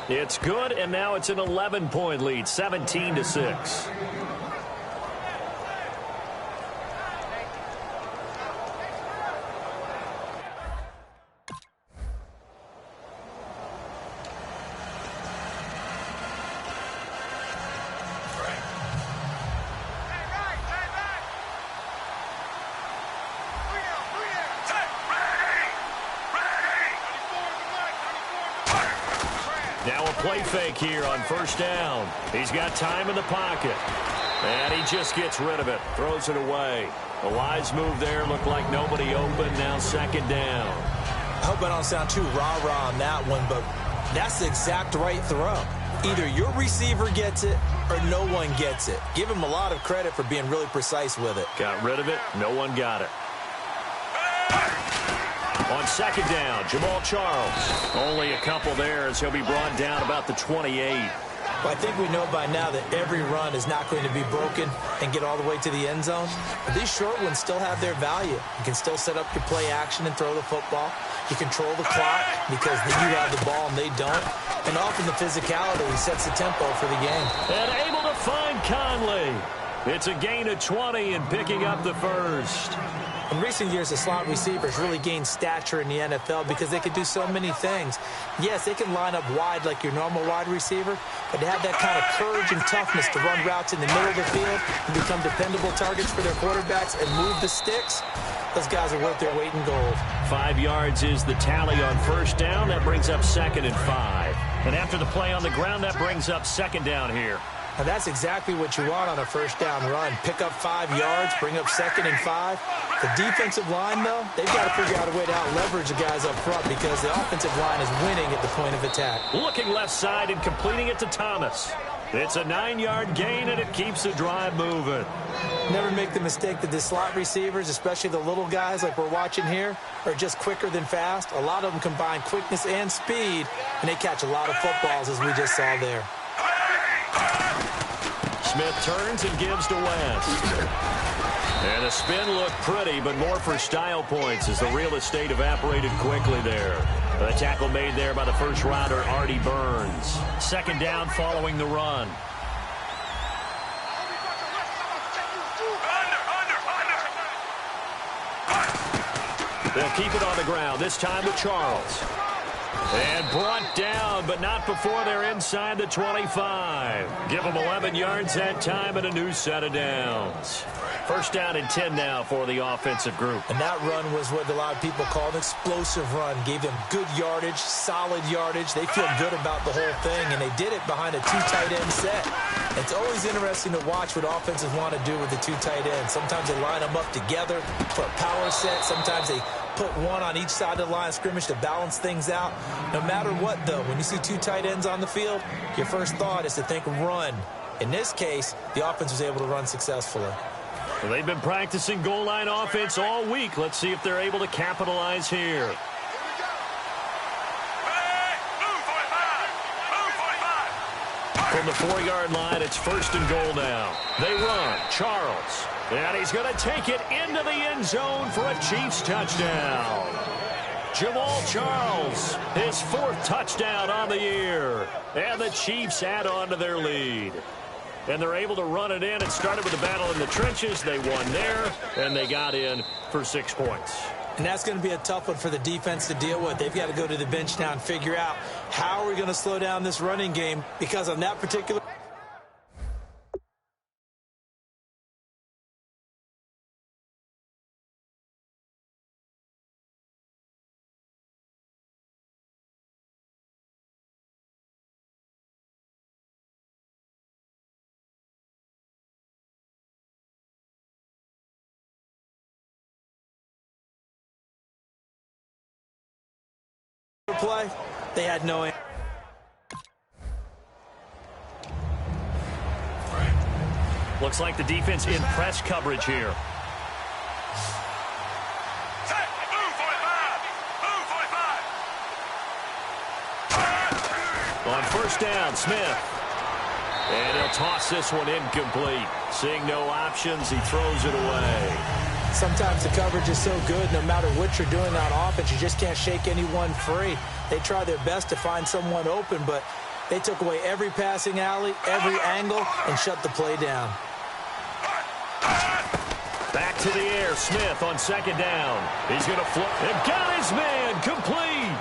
It's good, and now it's an 11-point lead, 17-6. Now a play fake here on first down. He's got time in the pocket. And he just gets rid of it. Throws it away. A wise move there. Looked like nobody open. Now second down.
I hope I don't sound too rah-rah on that one, but that's the exact right throw. Either your receiver gets it or no one gets it. Give him a lot of credit for being really precise with it.
Got rid of it. No one got it. On second down, Jamal Charles. Only a couple there as he'll be brought down about the 28.
Well, I think we know by now that every run is not going to be broken and get all the way to the end zone. But these short ones still have their value. You can still set up your play action and throw the football. You control the clock because then you have the ball and they don't. And often the physicality sets the tempo for the game.
And able to find Conley. It's a gain of 20 and picking up the first.
In recent years, the slot receivers really gained stature in the NFL because they could do so many things. Yes, they can line up wide like your normal wide receiver, but to have that kind of courage and toughness to run routes in the middle of the field and become dependable targets for their quarterbacks and move the sticks, those guys are worth their weight in gold.
5 yards is the tally on first down. That brings up 2nd and 5. And after the play on the ground, that brings up 2nd down here.
And that's exactly what you want on a first down run. Pick up 5 yards, bring up 2nd and 5. The defensive line, though, they've got to figure out a way to out-leverage the guys up front because the offensive line is winning at the point of attack.
Looking left side and completing it to Thomas. It's a 9-yard gain, and it keeps the drive moving.
Never make the mistake that the slot receivers, especially the little guys like we're watching here, are just quicker than fast. A lot of them combine quickness and speed, and they catch a lot of footballs, as we just saw there.
Smith turns and gives to West. And the spin looked pretty, but more for style points as the real estate evaporated quickly there. The tackle made there by the first rounder, Artie Burns. 2nd down following the run. They'll keep it on the ground, this time with Charles. And brought down, but not before they're inside the 25. Give them 11 yards that time and a new set of downs. 1st down and 10 now for the offensive group.
And that run was what a lot of people call an explosive run. Gave them good yardage, solid yardage. They feel good about the whole thing, and they did it behind a 2 tight end set. It's always interesting to watch what offenses want to do with the 2 tight ends. Sometimes they line them up together for a power set. Sometimes they put one on each side of the line of scrimmage to balance things out. No matter what, though, when you see 2 tight ends on the field, your first thought is to think run. In this case, the offense was able to run successfully.
Well, they've been practicing goal line offense all week. Let's see if they're able to capitalize here. From the 4-yard line, it's 1st and goal now. They run. Charles. And he's going to take it into the end zone for a Chiefs touchdown. Jamal Charles, his 4th touchdown on the year. And the Chiefs add on to their lead. And they're able to run it in. It started with a battle in the trenches. They won there, and they got in for 6 points.
And that's going to be a tough one for the defense to deal with. They've got to go to the bench now and figure out how are we going to slow down this running game, because on that particular play, they had no answer.
Looks like the defense in press coverage here. On 1st down, Smith. And he'll toss this one incomplete. Seeing no options, he throws it away.
Sometimes the coverage is so good, no matter what you're doing on offense, you just can't shake anyone free. They try their best to find someone open, but they took away every passing alley, every angle, and shut the play down.
Back to the air, Smith on 2nd down. He's going to flip and got his man complete.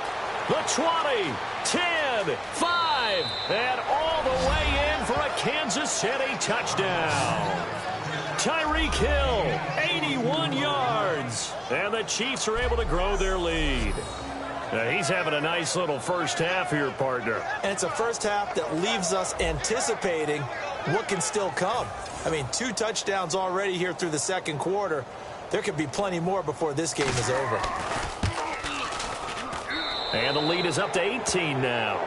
The 20, 10, 5, and all the way in for a Kansas City touchdown. Tyreek Hill, 81 yards. And the Chiefs are able to grow their lead. Now, he's having a nice little first half here, partner.
And it's a first half that leaves us anticipating what can still come. I mean, 2 touchdowns already here through the 2nd quarter. There could be plenty more before this game is over.
And the lead is up to 18 now.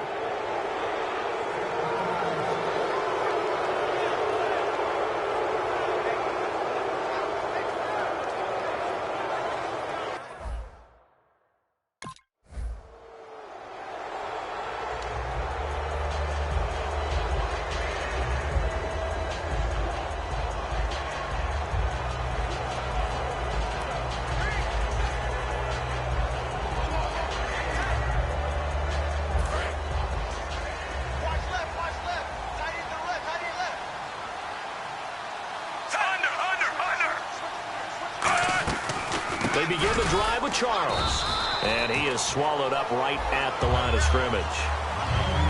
They begin the drive with Charles. And he is swallowed up right at the line of scrimmage.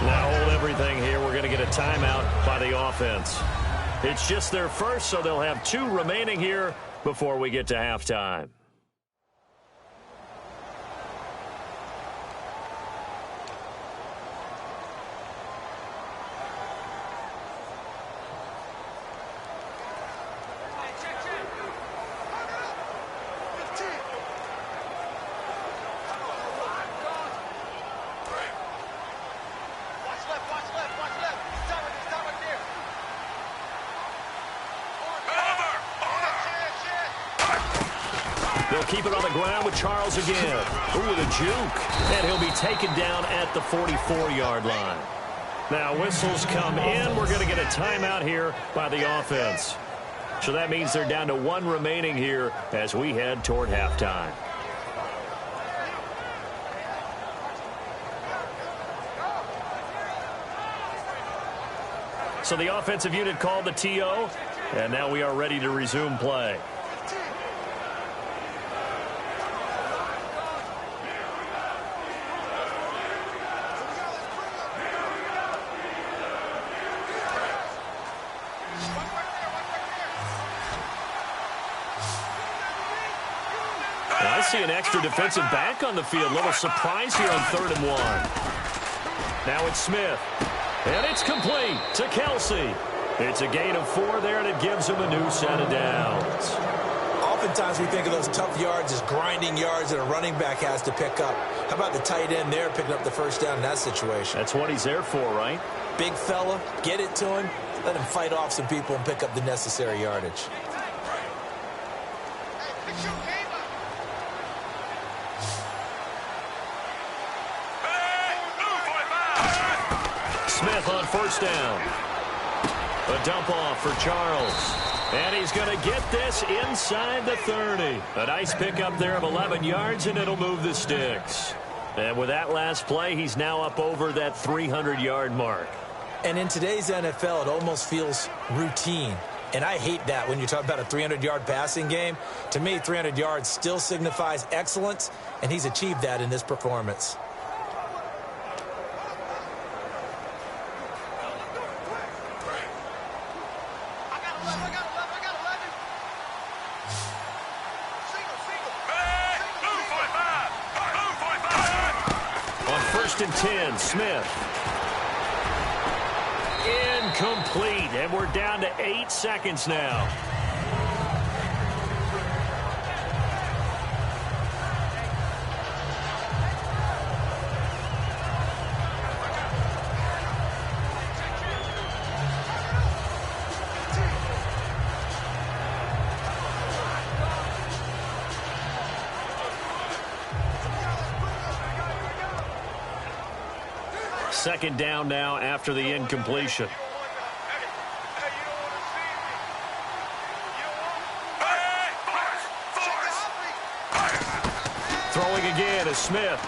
Now hold everything here. We're going to get a timeout by the offense. It's just their first, so they'll have 2 remaining here before we get to halftime. They'll keep it on the ground with Charles again. Ooh, with a juke. And he'll be taken down at the 44-yard line. Now, whistles come in. We're going to get a timeout here by the offense. So that means they're down to 1 remaining here as we head toward halftime. So the offensive unit called the TO, and now we are ready to resume play. I see an extra defensive back on the field. Little surprise here on 3rd and 1. Now it's Smith. And it's complete to Kelsey. It's a gain of 4 there, and it gives him a new set of downs.
Oftentimes we think of those tough yards as grinding yards that a running back has to pick up. How about the tight end there picking up the first down in that situation?
That's what he's there for, right?
Big fella, get it to him, let him fight off some people and pick up the necessary yardage.
Smith on first down. A dump off for Charles. And he's going to get this inside the 30. A nice pickup there of 11 yards, and it'll move the sticks. And with that last play, he's now up over that 300-yard mark.
And in today's NFL, it almost feels routine. And I hate that when you talk about a 300-yard passing game. To me, 300 yards still signifies excellence, and he's achieved that in this performance.
And 10, Smith. Incomplete, and we're down to 8 seconds now. Second down now after the incompletion. Throwing again is Smith.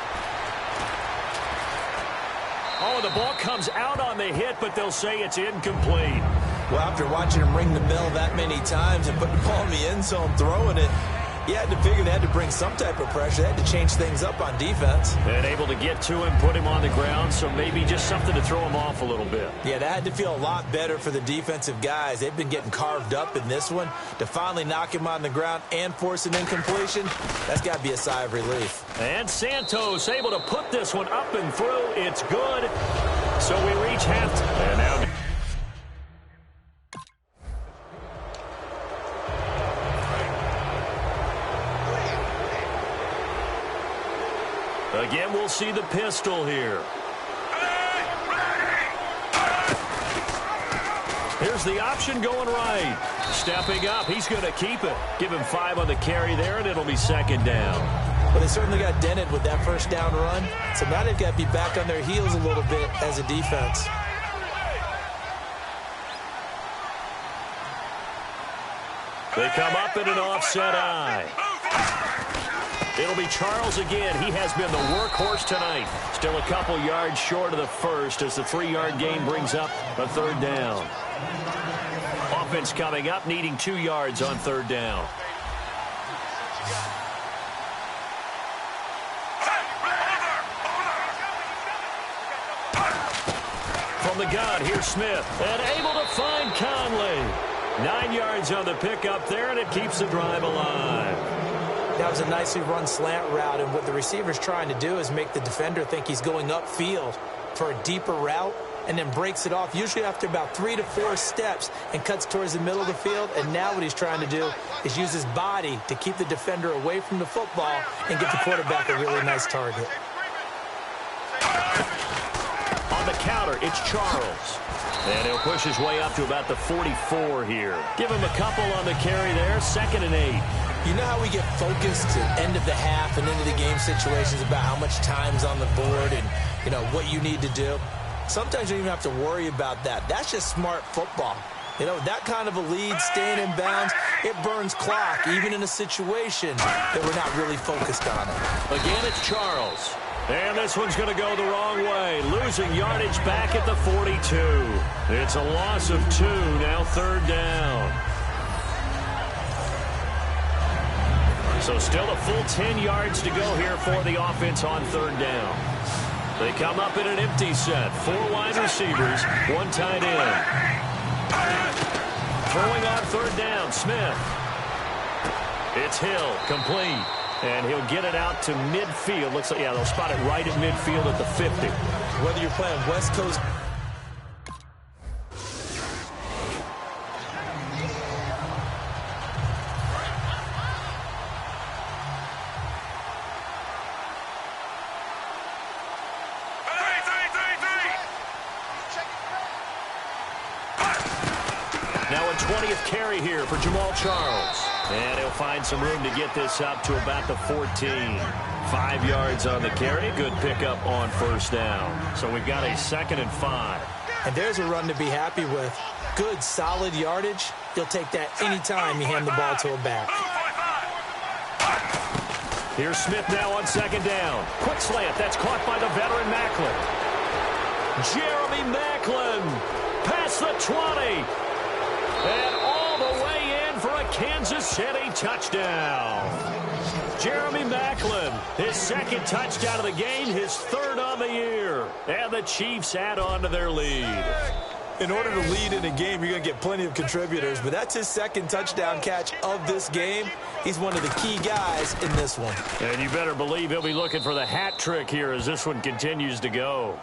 Oh, the ball comes out on the hit, but they'll say it's incomplete.
Well, after watching him ring the bell that many times and put the ball in the end zone, throwing it, you had to figure they had to bring some type of pressure. They had to change things up on defense.
And able to get to him, put him on the ground, so maybe just something to throw him off a little bit.
Yeah, that had to feel a lot better for the defensive guys. They've been getting carved up in this one. To finally knock him on the ground and force an incompletion, that's got to be a sigh of relief.
And Santos able to put this one up and through. It's good. So we reach halftime. And now again, we'll see the pistol here. Here's the option going right. Stepping up, he's going to keep it. Give him 5 on the carry there, and it'll be second down.
Well, they certainly got dented with that first down run. So now they've got to be back on their heels a little bit as a defense.
They come up in an offset eye. It'll be Charles again. He has been the workhorse tonight. Still a couple yards short of the first as the 3-yard gain brings up a third down. Offense coming up, needing 2 yards on third down. From the gun, here's Smith. And able to find Conley. 9 yards on the pickup there, and it keeps the drive alive.
That was a nicely run slant route, and what the receiver's trying to do is make the defender think he's going upfield for a deeper route, and then breaks it off, usually after about 3 to 4 steps, and cuts towards the middle of the field. And now what he's trying to do is use his body to keep the defender away from the football and give the quarterback a really nice target.
On the counter, it's Charles. And he'll push his way up to about the 44 here. Give him a couple on the carry there, 2nd and 8.
You know how we get focused at end of the half and into the game situations about how much time's on the board and, you know, what you need to do? Sometimes you don't even have to worry about that. That's just smart football. You know, that kind of a lead, staying in bounds, it burns clock, even in a situation that we're not really focused on it.
Again, it's Charles. And this one's going to go the wrong way. Losing yardage back at the 42. It's a loss of 2, now 3rd down. So still a full 10 yards to go here for the offense on 3rd down. They come up in an empty set. 4 wide receivers, 1 tight end. Throwing on 3rd down, Smith. It's Hill, complete. And he'll get it out to midfield. Looks like, yeah, they'll spot it right at midfield at the 50.
Whether you're playing West Coast...
Now a 20th carry here for Jamal Charles. And he'll find some room to get this up to about the 14. 5 yards on the carry. Good pickup on 1st down. So we've got a 2nd and 5.
And there's a run to be happy with. Good, solid yardage. You'll take that anytime you hand the ball to a back.
Here's Smith now on 2nd down. Quick slant. That's caught by the veteran Macklin. Jeremy Macklin past the 20. And all the way in for a Kansas City touchdown. Jeremy Macklin, his 2nd touchdown of the game, his 3rd on the year. And the Chiefs add on to their lead.
In order to lead in a game, you're going to get plenty of contributors, but that's his 2nd touchdown catch of this game. He's one of the key guys in this one.
And you better believe he'll be looking for the hat trick here as this one continues to go.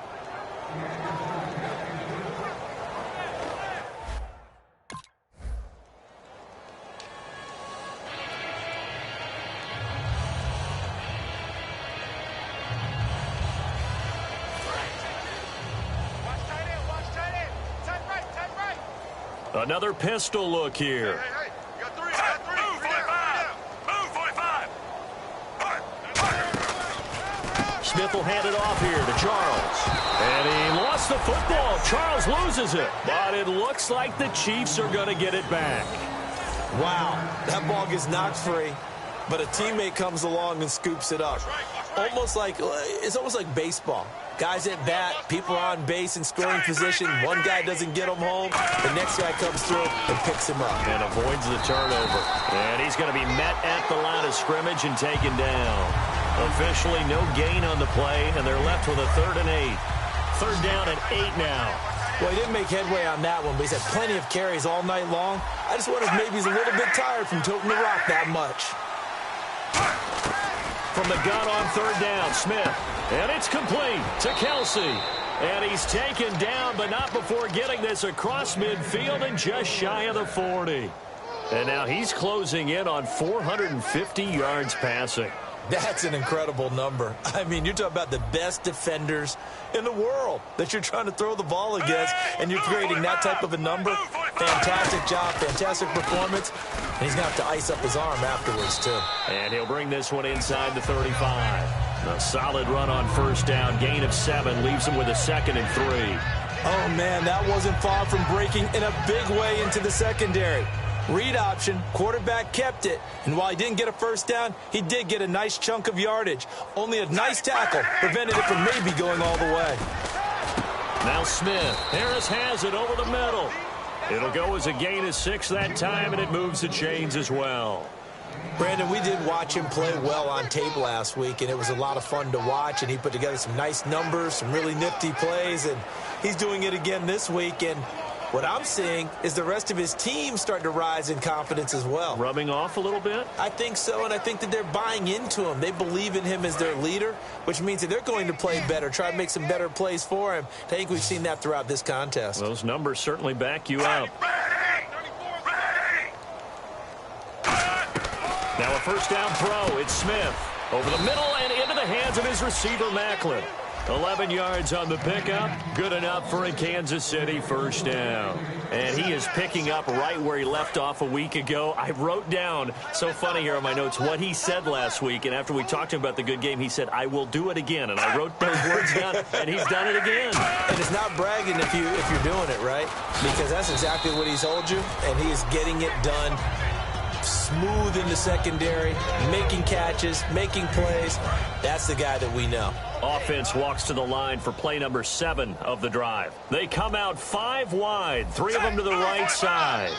Another pistol look here.
Hey, you got 3. Move, 45. Move, 45.
Smith will hand it off here to Charles. And he lost the football. Charles loses it. But it looks like the Chiefs are going to get it back.
Wow, that ball gets knocked free, but a teammate comes along and scoops it up. It's almost like baseball. Guys at bat, people are on base in scoring position. One guy doesn't get him home. The next guy comes through and picks him up.
And avoids the turnover. And he's going to be met at the line of scrimmage and taken down. Officially no gain on the play, and they're left with a 3rd and 8. 3rd down and 8 now.
Well, he didn't make headway on that one, but he's had plenty of carries all night long. I just wonder if maybe he's a little bit tired from toting the rock that much.
From the gun on 3rd down, Smith. And it's complete to Kelsey. And he's taken down, but not before getting this across midfield and just shy of the 40. And now he's closing in on 450 yards passing.
That's an incredible number. I mean, you're talking about the best defenders in the world that you're trying to throw the ball against, and you're creating that type of a number. Fantastic job, fantastic performance. And he's going to have to ice up his arm afterwards, too.
And he'll bring this one inside the 35. A solid run on 1st down. Gain of 7 leaves him with a 2nd and 3.
Oh, man, that wasn't far from breaking in a big way into the secondary. Read option, quarterback kept it, and while he didn't get a 1st down, he did get a nice chunk of yardage. Only a nice tackle prevented it from maybe going all the way.
Now Smith. Harris has it over the middle. It'll go as a gain of 6 that time, and it moves the chains as well.
Brandon, we did watch him play well on tape last week, and it was a lot of fun to watch, and he put together some nice numbers, some really nifty plays, and He's doing it again this week, and what I'm seeing is the rest of his team starting to rise in confidence as well.
Rubbing off a little bit?
I think so, and I think that they're buying into him. They believe in him as their leader, which means that they're going to play better, try to make some better plays for him. I think we've seen that throughout this contest.
Those numbers certainly back you up. Now a first down throw. It's Smith. Over the middle and into the hands of his receiver, Macklin. 11 yards on the pickup. Good enough for a Kansas City first down. And he is picking up right where he left off a week ago. I wrote down, so funny here on my notes, what he said last week. And after we talked to him about the good game, he said, I will do it again. And I wrote those words down, and he's done it again.
And it's not bragging if you're doing it, right? Because that's exactly what he's told you, and he is getting it done. Smooth in the secondary, making catches, making plays. That's the guy that we know.
Offense walks to the line for play number 7 of the drive. They come out 5 wide, 3 of them to the right side.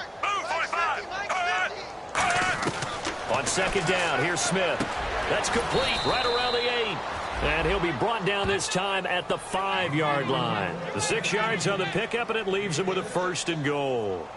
On second down, here's Smith. That's complete right around the 8. And he'll be brought down this time at the 5-yard line. The 6 yards on the pickup, and it leaves him with a 1st and goal.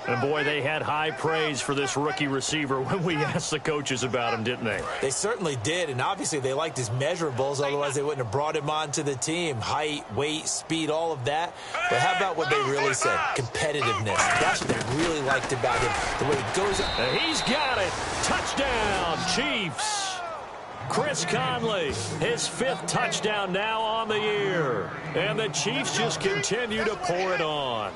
And, boy, they had high praise for this rookie receiver when we asked the coaches about him, didn't they?
They certainly did, and obviously they liked his measurables. Otherwise, they wouldn't have brought him onto the team. Height, weight, speed, all of that. But how about what they really said? Competitiveness. That's what they really liked about him. The way he goes.
And he's got it. Touchdown, Chiefs. Chris Conley, his 5th touchdown now on the year. And the Chiefs just continue to pour it on.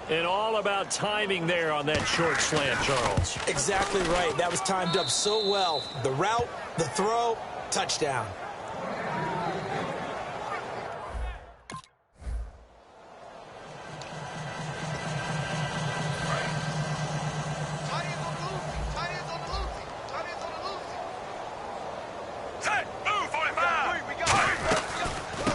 And all about timing there on that short slant, Charles.
Exactly right. That was timed up so well. The route, the throw, touchdown.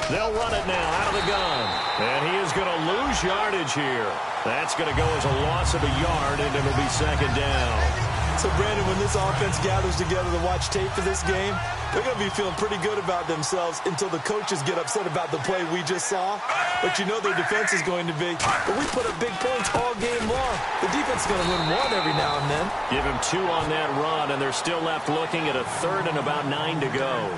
They'll run it now out of the gun. And he is going to lose yardage here. That's going to go as a loss of a yard, and it'll be second down.
So, Brandon, when this offense gathers together to watch tape for this game, they're going to be feeling pretty good about themselves until the coaches get upset about the play we just saw. But you know their defense is going to be, but we put up big points all game long. The defense is going to win one every now and then.
Give him 2 on that run, and they're still left looking at a 3rd and about 9 to go.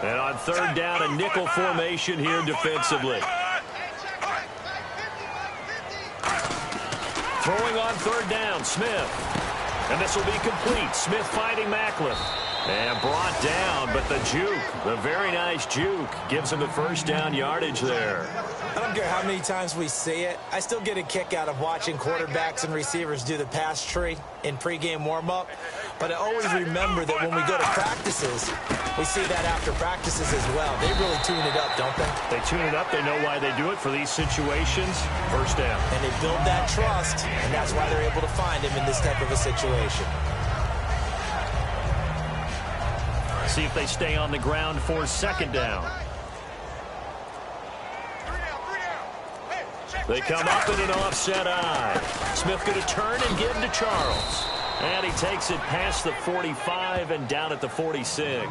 And on 3rd down, a nickel formation here defensively. Throwing on 3rd down, Smith. And this will be complete. Smith fighting Macklin. And brought down, but the juke, the very nice juke, gives him the first down yardage there.
I don't care how many times we see it. I still get a kick out of watching quarterbacks and receivers do the pass tree in pregame warm-up. But I always remember that when we go to practices, we see that after practices as well. They really tune it up, don't they?
They tune it up. They know why they do it for these situations. First down.
And they build that trust, and that's why they're able to find him in this type of a situation.
See if they stay on the ground for second down. They come up in an offset eye. Smith going to turn and give to Charles. And he takes it past the 45 and down at the 46.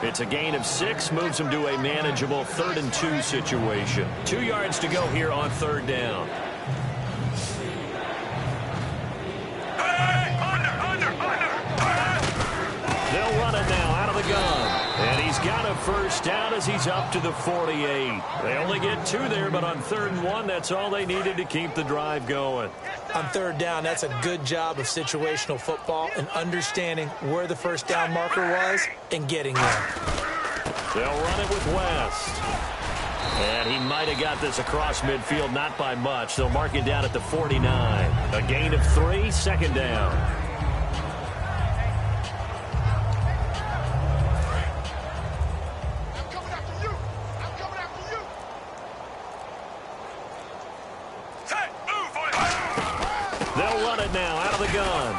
It's a gain of 6, moves him to a manageable 3rd and 2 situation. 2 yards to go here on 3rd down. They'll run it now out of the gun. And he's got a first down as he's up to the 48. They only get 2 there, but on 3rd and 1, that's all they needed to keep the drive going.
On 3rd down, that's a good job of situational football and understanding where the first down marker was and getting there.
They'll run it with West. And he might have got this across midfield, not by much. They'll mark it down at the 49. A gain of 3, second down. Now out of the gun.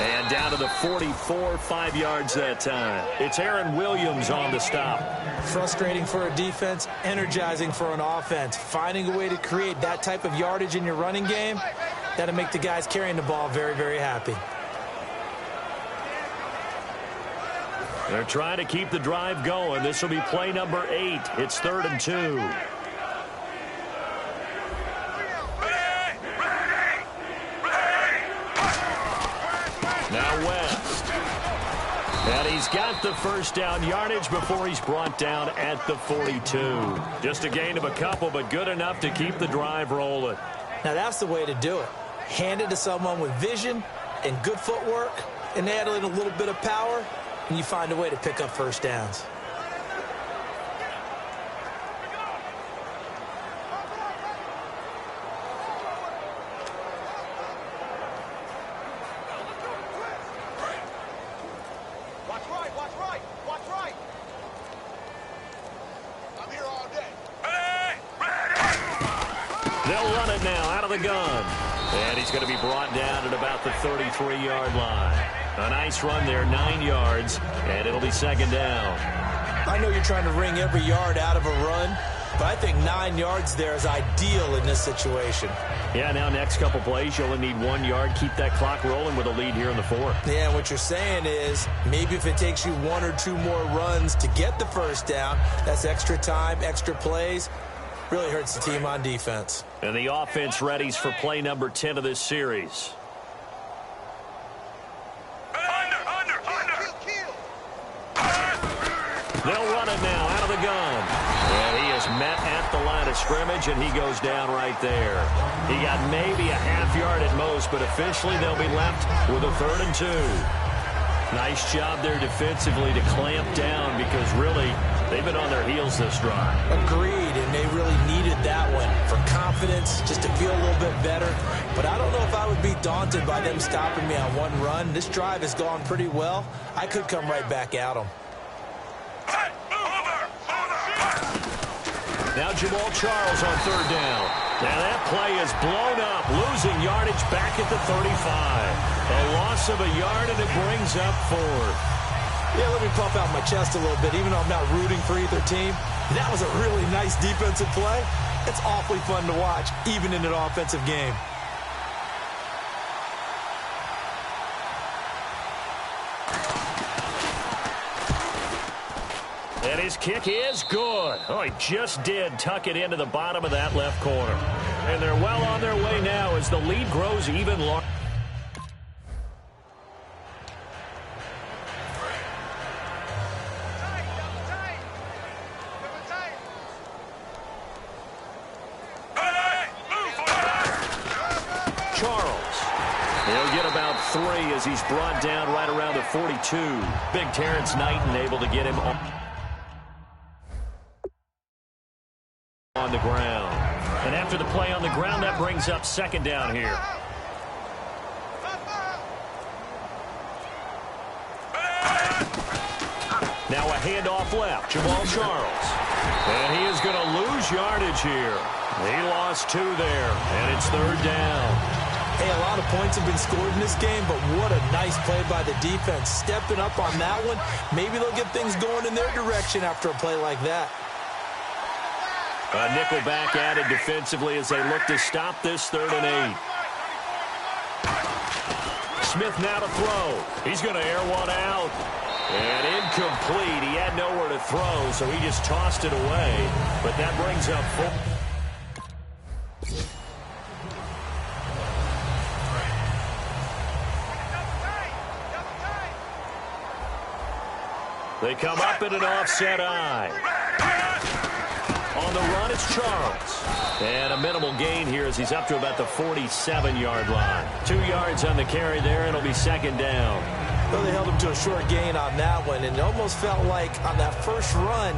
And down to the 44, 5 yards that time. It's Aaron Williams on the stop.
Frustrating for a defense, energizing for an offense. Finding a way to create that type of yardage in your running game, that'll make the guys carrying the ball very, very happy.
They're trying to keep the drive going. This will be play number 8. It's 3rd and 2. Now West. And he's got the first down yardage before he's brought down at the 42. Just a gain of a couple, but good enough to keep the drive rolling.
Now that's the way to do it. Hand it to someone with vision and good footwork, and add in a little bit of power, and you find a way to pick up first downs.
They'll run it now out of the gun. And he's going to be brought down at about the 33-yard line. A nice run there, 9 yards, and it'll be 2nd down.
I know you're trying to wring every yard out of a run, but I think 9 yards there is ideal in this situation.
Yeah, now next couple plays, you only need 1 yard. Keep that clock rolling with a lead here in the 4th.
Yeah, what you're saying is maybe if it takes you 1 or 2 more runs to get the first down, that's extra time, extra plays. Really hurts the team on defense.
And the offense readies for play number 10 of this series. They'll run it now out of the gun. And he is met at the line of scrimmage, and he goes down right there. He got maybe a half yard at most, but officially they'll be left with a 3rd and 2. Nice job there defensively to clamp down because really they've been on their heels this drive.
Agreed, and they really needed that one for confidence, just to feel a little bit better. But I don't know if I would be daunted by them stopping me on 1 run. This drive has gone pretty well. I could come right back at them.
Now Jamal Charles on 3rd down. Now that play is blown up, losing yardage back at the 35. A loss of a yard, and it brings up 4th.
Yeah, let me puff out my chest a little bit, even though I'm not rooting for either team. That was a really nice defensive play. It's awfully fun to watch, even in an offensive game.
And his kick is good. Oh, he just did tuck it into the bottom of that left corner. And they're well on their way now as the lead grows even larger. Charles. He'll get about 3 as he's brought down right around the 42. Big Terrence Knighton able to get him on the ground. And after the play on the ground, that brings up 2nd down here. Now a handoff left, Jamal Charles. And he is going to lose yardage here. He lost 2 there, and it's 3rd down.
Hey, a lot of points have been scored in this game, but what a nice play by the defense. Stepping up on that one, maybe they'll get things going in their direction after a play like that.
A nickel back added defensively as they look to stop this 3rd and 8. Smith now to throw. He's going to air one out. And incomplete. He had nowhere to throw, so he just tossed it away. But that brings up 4. They come up in an offset eye. On the run, it's Charles. And a minimal gain here as he's up to about the 47-yard line. 2 yards on the carry there, and it'll be 2nd down.
Well, they held him to a short gain on that one, and it almost felt like on that first run,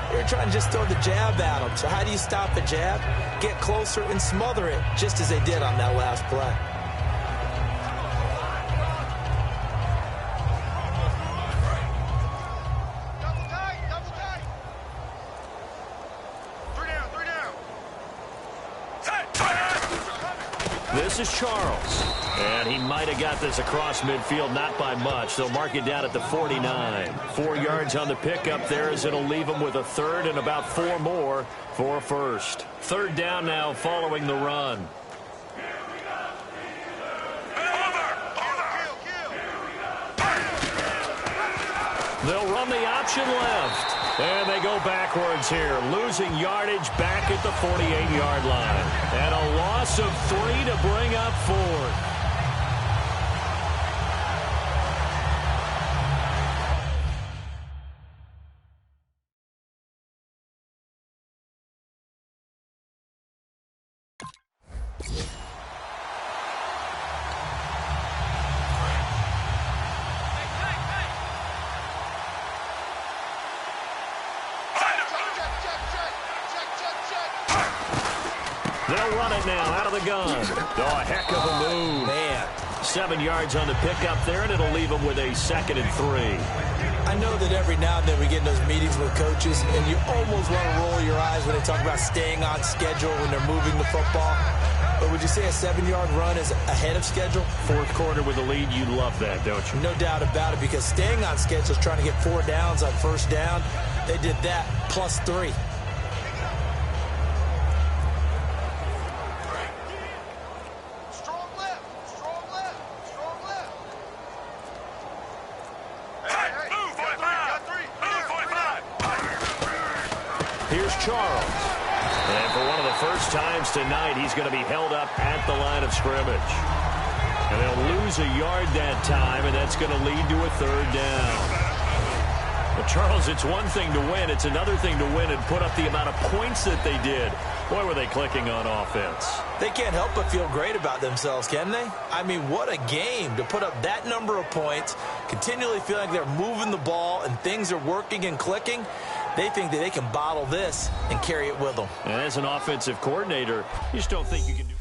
they were trying to just throw the jab at him. So how do you stop a jab? Get closer and smother it, just as they did on that last play.
This is Charles. And he might have got this across midfield, not by much. They'll mark it down at the 49. 4 yards on the pickup there as it'll leave him with a 3rd and about 4 more for a 1st. 3rd down now following the run. They'll run the option left. And they go backwards here, losing yardage back at the 48-yard line. And a loss of 3 to bring up 4. They'll run it now out of the gun. Oh, a heck of a move.
Man.
7 yards on the pickup there, and it'll leave them with a 2nd and 3.
I know that every now and then we get in those meetings with coaches, and you almost want to roll your eyes when they talk about staying on schedule when they're moving the football. But would you say a 7-yard run is ahead of schedule?
4th quarter with a lead, you love that, don't you?
No doubt about it, because staying on schedule is trying to get 4 downs on 1st down. They did that plus 3.
Here's Charles. And for one of the first times tonight, he's going to be held up at the line of scrimmage. And they'll lose a yard that time, and that's going to lead to a 3rd down. But, Charles, it's one thing to win. It's another thing to win and put up the amount of points that they did. Boy, were they clicking on offense.
They can't help but feel great about themselves, can they? I mean, what a game to put up that number of points, continually feel like they're moving the ball and things are working and clicking. They think that they can bottle this and carry it with them.
And as an offensive coordinator, you just don't think you can do